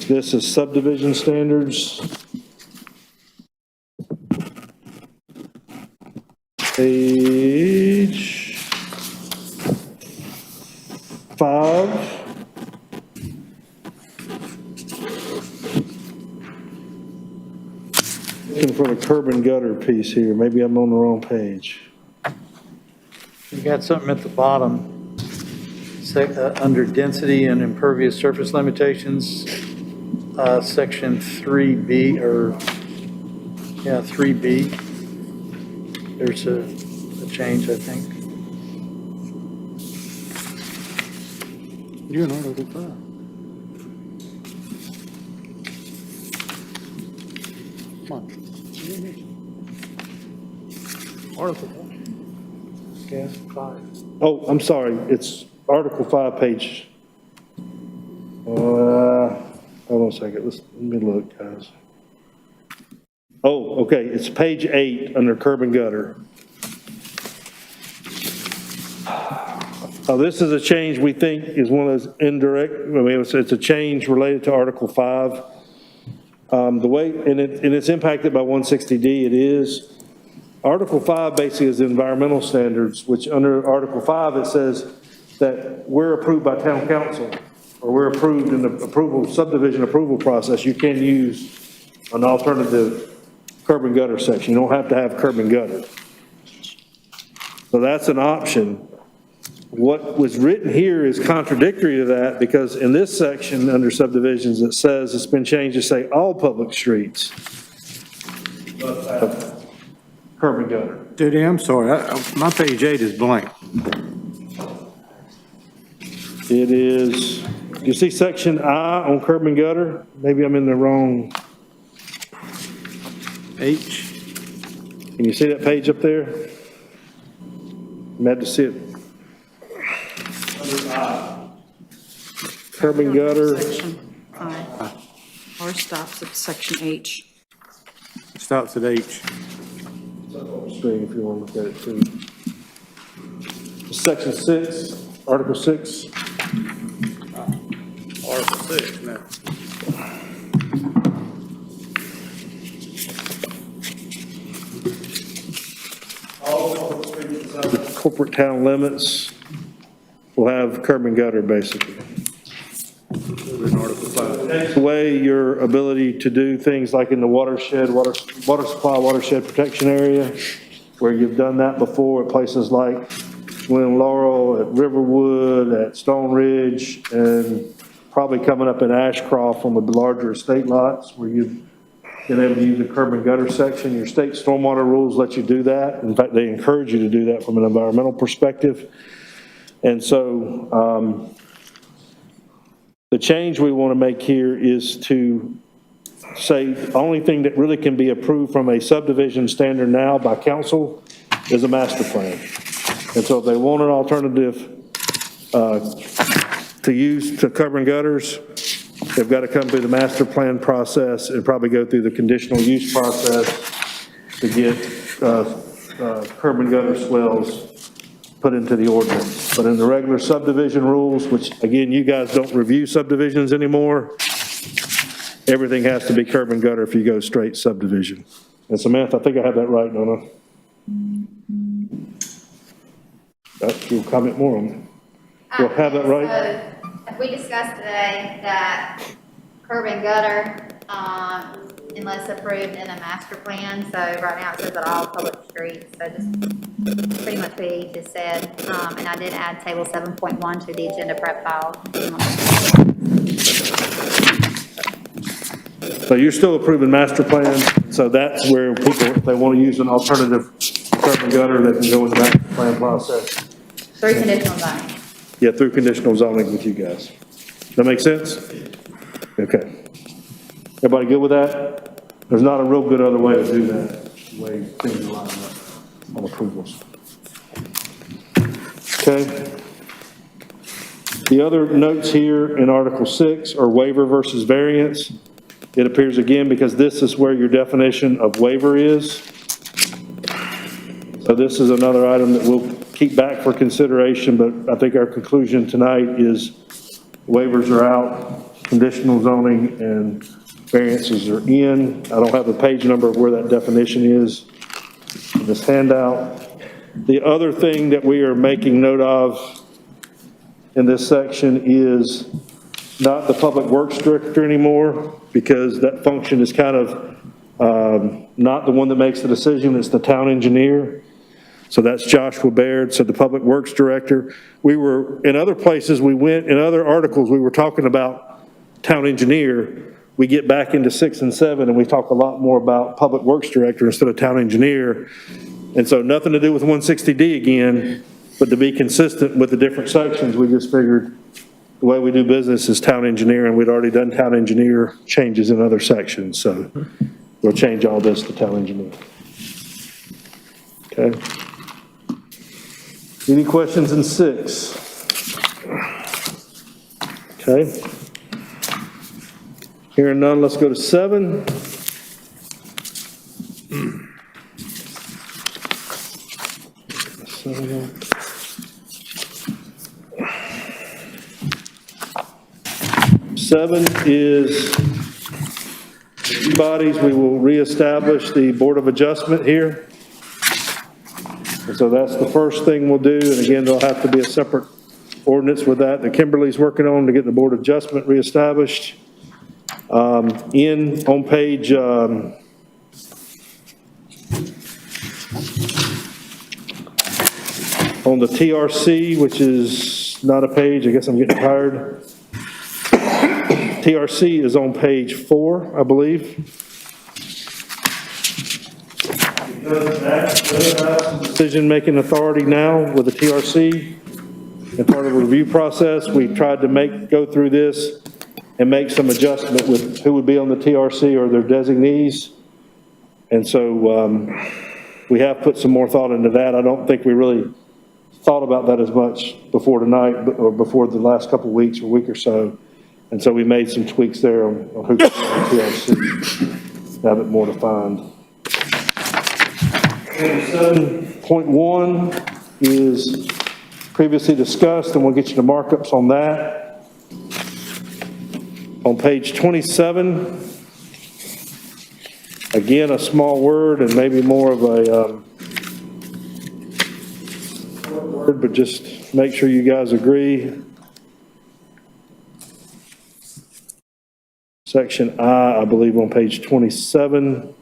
This is subdivision standards. Page 5. Looking for the curb and gutter piece here. Maybe I'm on the wrong page. You got something at the bottom, under density and impervious surface limitations, section 3B, 3B. There's a change, I think. You're in Article 5. Come on. Article 5. Yeah, 5. Oh, I'm sorry. It's Article 5, page. Hold on a second. Let me look, guys. Oh, okay. It's page 8 under curb and gutter. This is a change we think is one of those indirect. I mean, it's a change related to Article 5. The way, and it's impacted by 160D. It is. Article 5 basically is the environmental standards, which under Article 5 it says that we're approved by Town Council, or we're approved in the subdivision approval process. You can use an alternative curb and gutter section. You don't have to have curb and gutter. So that's an option. What was written here is contradictory to that, because in this section under subdivisions it says it's been changed to say all public streets. Curb and gutter. Diddy, I'm sorry, my page 8 is blank. It is, you see section I on curb and gutter? Maybe I'm in the wrong. H. Can you see that page up there? I'm had to see it. Curb and gutter. Section I. Or stops at section H. Stops at H. Screen if you want to look at it too. Section 6, Article 6. Article 6 now. The corporate town limits will have curb and gutter basically. Takes away your ability to do things like in the watershed, water supply, watershed protection area, where you've done that before at places like Glen Laurel, at Riverwood, at Stone Ridge, and probably coming up in Ashcroft on the larger estate lots where you've been able to use the curb and gutter section. Your state stormwater rules let you do that. In fact, they encourage you to do that from an environmental perspective. And so the change we want to make here is to say the only thing that really can be approved from a subdivision standard now by council is a master plan. And so if they want an alternative to use to curb and gutters, they've got to come through the master plan process and probably go through the conditional use process to get curb and gutter swells put into the ordinance. But in the regular subdivision rules, which again, you guys don't review subdivisions anymore, everything has to be curb and gutter if you go straight subdivision. And Samantha, I think I have that right, don't I? You'll comment more on it. You'll have that right? So, we discussed today that curb and gutter, unless approved in a master plan, so right now it says that all public streets, so just pretty much what he just said. And I did add table 7.1 to the agenda prep file. So you're still approving master plan, so that's where people, if they want to use an alternative curb and gutter, they can go in the master plan process. Through conditional zoning. Yeah, through conditional zoning with you guys. That make sense? Okay. Everybody good with that? There's not a real good other way to do that, the way things are lined up on approvals. Okay. The other notes here in Article 6 are waiver versus variance. It appears again because this is where your definition of waiver is. So this is another item that we'll keep back for consideration, but I think our conclusion tonight is waivers are out, conditional zoning and variances are in. I don't have the page number of where that definition is in this handout. The other thing that we are making note of in this section is not the public works director anymore, because that function is kind of not the one that makes the decision, it's the town engineer. So that's Joshua Baird, so the public works director. We were, in other places we went, in other articles, we were talking about town engineer. We get back into 6 and 7 and we talk a lot more about public works director instead of town engineer. And so nothing to do with 160D again, but to be consistent with the different sections, we just figured the way we do business is town engineer, and we'd already done town engineer changes in other sections. So we'll change all this to town engineer. Okay. Any questions in 6? Okay. Hearing none, let's go to 7. Seven is bodies. We will reestablish the Board of Adjustment here. And so that's the first thing we'll do. And again, there'll have to be a separate ordinance with that Kimberly's working on to get the Board of Adjustment reestablished. On page on the TRC, which is not a page, I guess I'm getting tired. TRC is on page 4, I believe. Because that does have some decision-making authority now with the TRC. And part of the review process, we tried to go through this and make some adjustment with who would be on the TRC or their designees. And so we have put some more thought into that. I don't think we really thought about that as much before tonight or before the last couple of weeks or week or so. And so we made some tweaks there on who could be on the TRC, have it more defined. 7.1 is previously discussed, and we'll get you the markups on that. On page 27, again, a small word and maybe more of a word, but just make sure you guys agree. Section I believe on page 27.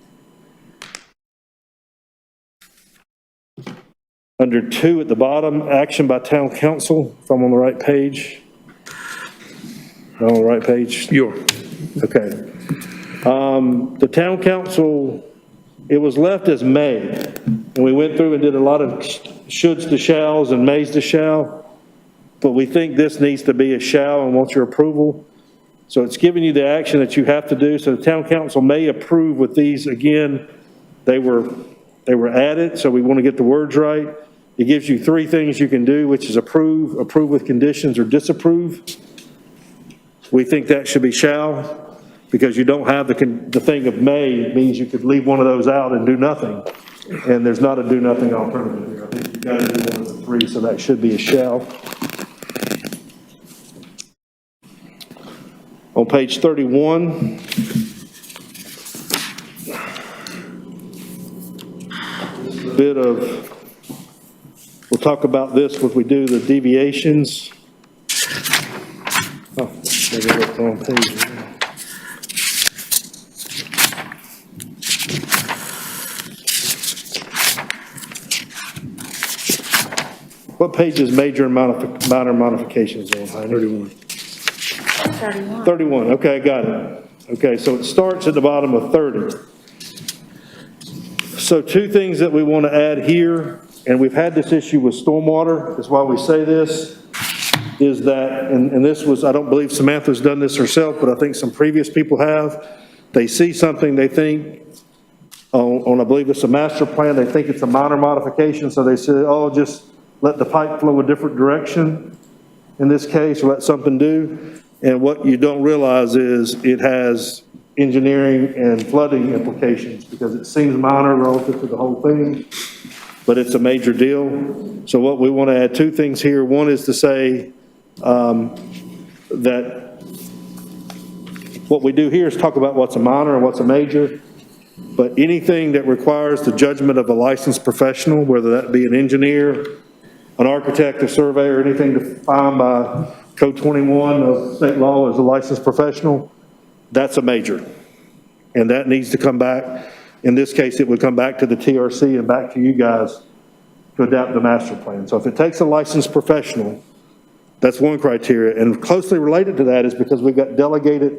Under 2 at the bottom, action by town council, if I'm on the right page. On the right page? Okay. The town council, it was left as may, and we went through and did a lot of shoulds to shalls and mays to shall, but we think this needs to be a shall and want your approval. So it's giving you the action that you have to do. So the town council may approve with these. Again, they were added, so we want to get the words right. It gives you 3 things you can do, which is approve, approve with conditions, or disapprove. We think that should be shall, because you don't have the thing of may means you could leave one of those out and do nothing. And there's not a do nothing alternative here. I think you've got to do one of the three, so that should be a shall. On page 31, bit of, we'll talk about this when we do the deviations. Oh, maybe I looked on page. What page is major and minor modifications on, Heidi? 31. 31, okay, got it. Okay, so it starts at the bottom of 30. So two things that we want to add here, and we've had this issue with stormwater, that's why we say this, is that, and this was, I don't believe Samantha's done this herself, but I think some previous people have. They see something, they think, on I believe it's a master plan, they think it's a minor modification, so they say, oh, just let the pipe flow a different direction in this case, or let something do. And what you don't realize is it has engineering and flooding implications because it seems minor relative to the whole thing, but it's a major deal. So what we want to add two things here. One is to say that what we do here is talk about what's a minor and what's a major, but anything that requires the judgment of a licensed professional, whether that be an engineer, an architect, a surveyor, anything defined by Code 21 of state law as a licensed professional, that's a major. And that needs to come back. In this case, it would come back to the TRC and back to you guys to adapt the master plan. So if it takes a licensed professional, that's one criteria. And closely related to that is because we've got delegated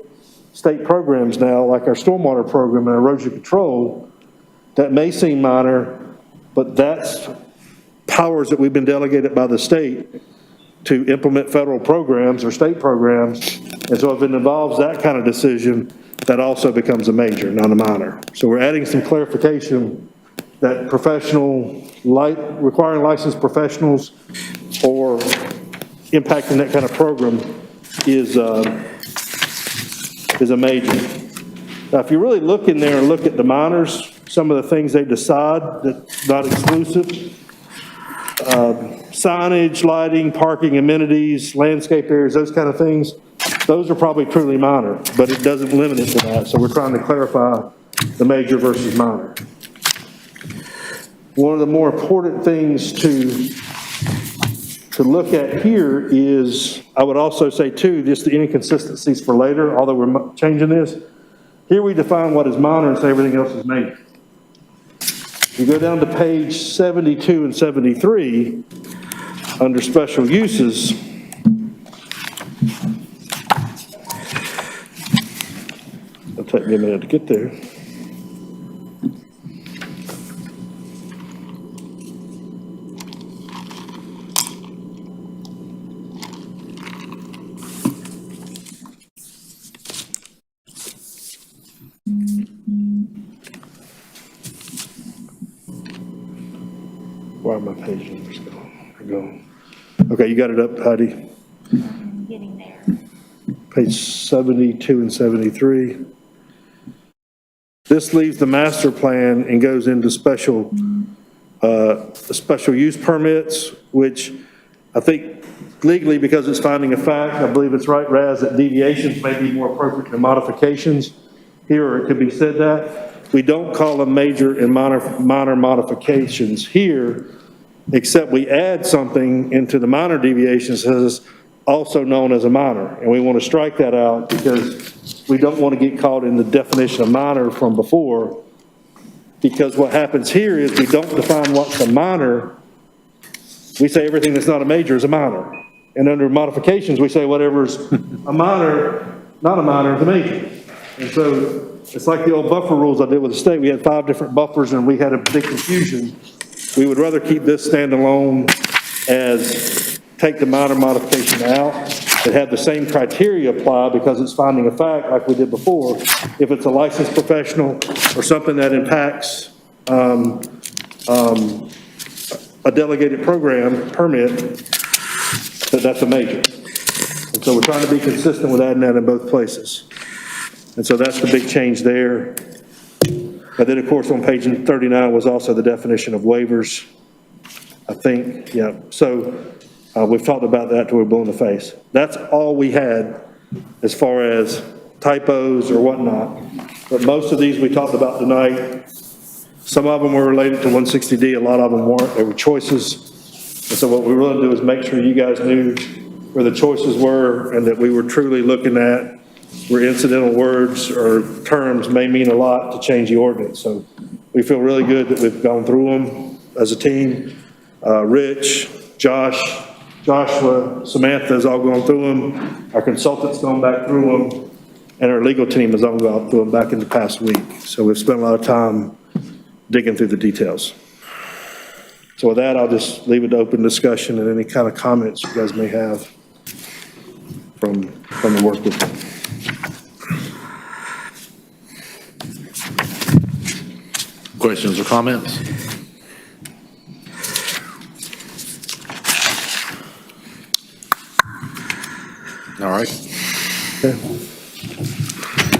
state programs now, like our stormwater program and erosion control, that may seem minor, but that's powers that we've been delegated by the state to implement federal programs or state programs. And so if it involves that kind of decision, that also becomes a major, not a minor. So we're adding some clarification that requiring licensed professionals or impacting that kind of program is a major. Now, if you really look in there and look at the minors, some of the things they decide that's not exclusive, signage, lighting, parking, amenities, landscape areas, those kind of things, those are probably truly minor, but it doesn't limit it to that. So we're trying to clarify the major versus minor. One of the more important things to look at here is, I would also say too, just the inconsistencies for later, although we're changing this. Here we define what is minor and say everything else is major. You go down to page 72 and 73, under special uses, it'll take me a minute to get there. Where are my page numbers going? Okay, you got it up, Heidi? I'm getting there. Page 72 and 73. This leaves the master plan and goes into special use permits, which I think legally, because it's finding a fact, I believe it's right, Raz, that deviations may be more appropriate than modifications. Here, or it could be said that. We don't call them major and minor modifications here, except we add something into the minor deviations that is also known as a minor. And we want to strike that out because we don't want to get caught in the definition of minor from before. Because what happens here is we don't define what's a minor. We say everything that's not a major is a minor. And under modifications, we say whatever's a minor, not a minor, is a major. And so it's like the old buffer rules I did with the state. We had 5 different buffers and we had a big confusion. We would rather keep this standalone as take the minor modification out and have the same criteria apply because it's finding a fact like we did before. If it's a licensed professional or something that impacts a delegated program permit, that's a major. And so we're trying to be consistent with adding that in both places. And so that's the big change there. And then, of course, on page 39 was also the definition of waivers, I think, yeah. So we've talked about that till we're blue in the face. That's all we had as far as typos or whatnot. But most of these we talked about tonight. Some of them were related to 160D, a lot of them weren't. They were choices. And so what we really do is make sure you guys knew where the choices were and that we were truly looking at where incidental words or terms may mean a lot to change the ordinance. So we feel really good that we've gone through them as a team. Rich, Joshua, Samantha has all gone through them. Our consultant's gone back through them. And our legal team has all gone through them back in the past week. So we've spent a lot of time digging through the details. So with that, I'll just leave it to open discussion and any kind of comments you guys may have from the work with them. Questions or comments? All right. Okay.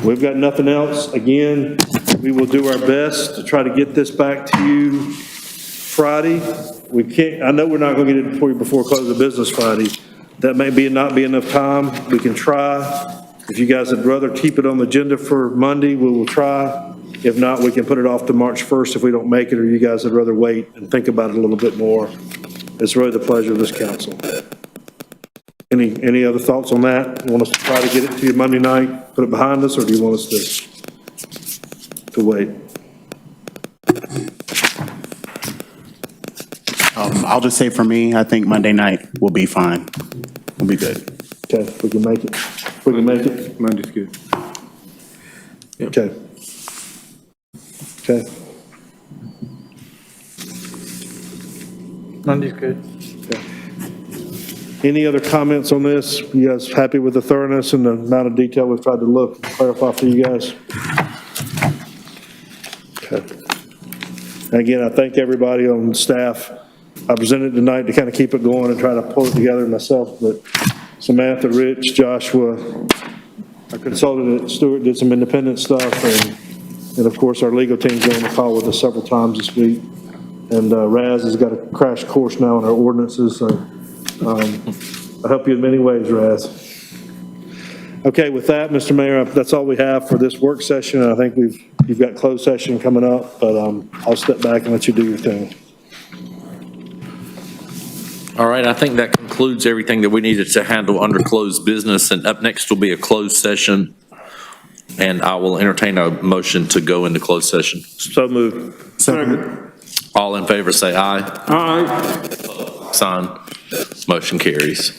We've got nothing else. Again, we will do our best to try to get this back to you Friday. We can't, I know we're not going to get it for you before close of business Friday. That may not be enough time. We can try. If you guys would rather keep it on the agenda for Monday, we will try. If not, we can put it off to March 1st if we don't make it, or you guys would rather wait and think about it a little bit more. It's really the pleasure of this council. Any other thoughts on that? You want us to try to get it to you Monday night, put it behind us, or do you want us to wait? I'll just say for me, I think Monday night will be fine. We'll be good. Okay, we can make it. We can make it. Monday's good. Okay. Okay. Monday's good. Any other comments on this? You guys happy with the thoroughness and the amount of detail we've tried to look, clarify for you guys? Okay. And again, I thank everybody on staff. I presented tonight to kind of keep it going and try to pull it together myself, but Samantha, Rich, Joshua, our consultant at Stewart did some independent stuff, and of course our legal team's been on the call with us several times this week. And Raz has got a crash course now on our ordinances, so I help you in many ways, Raz. Okay, with that, Mr. Mayor, that's all we have for this work session. I think you've got closed session coming up, but I'll step back and let you do your thing. All right, I think that concludes everything that we needed to handle under closed business, and up next will be a closed session, and I will entertain a motion to go into closed session. So moved. Second. All in favor say aye. Aye. Sign. Motion carries.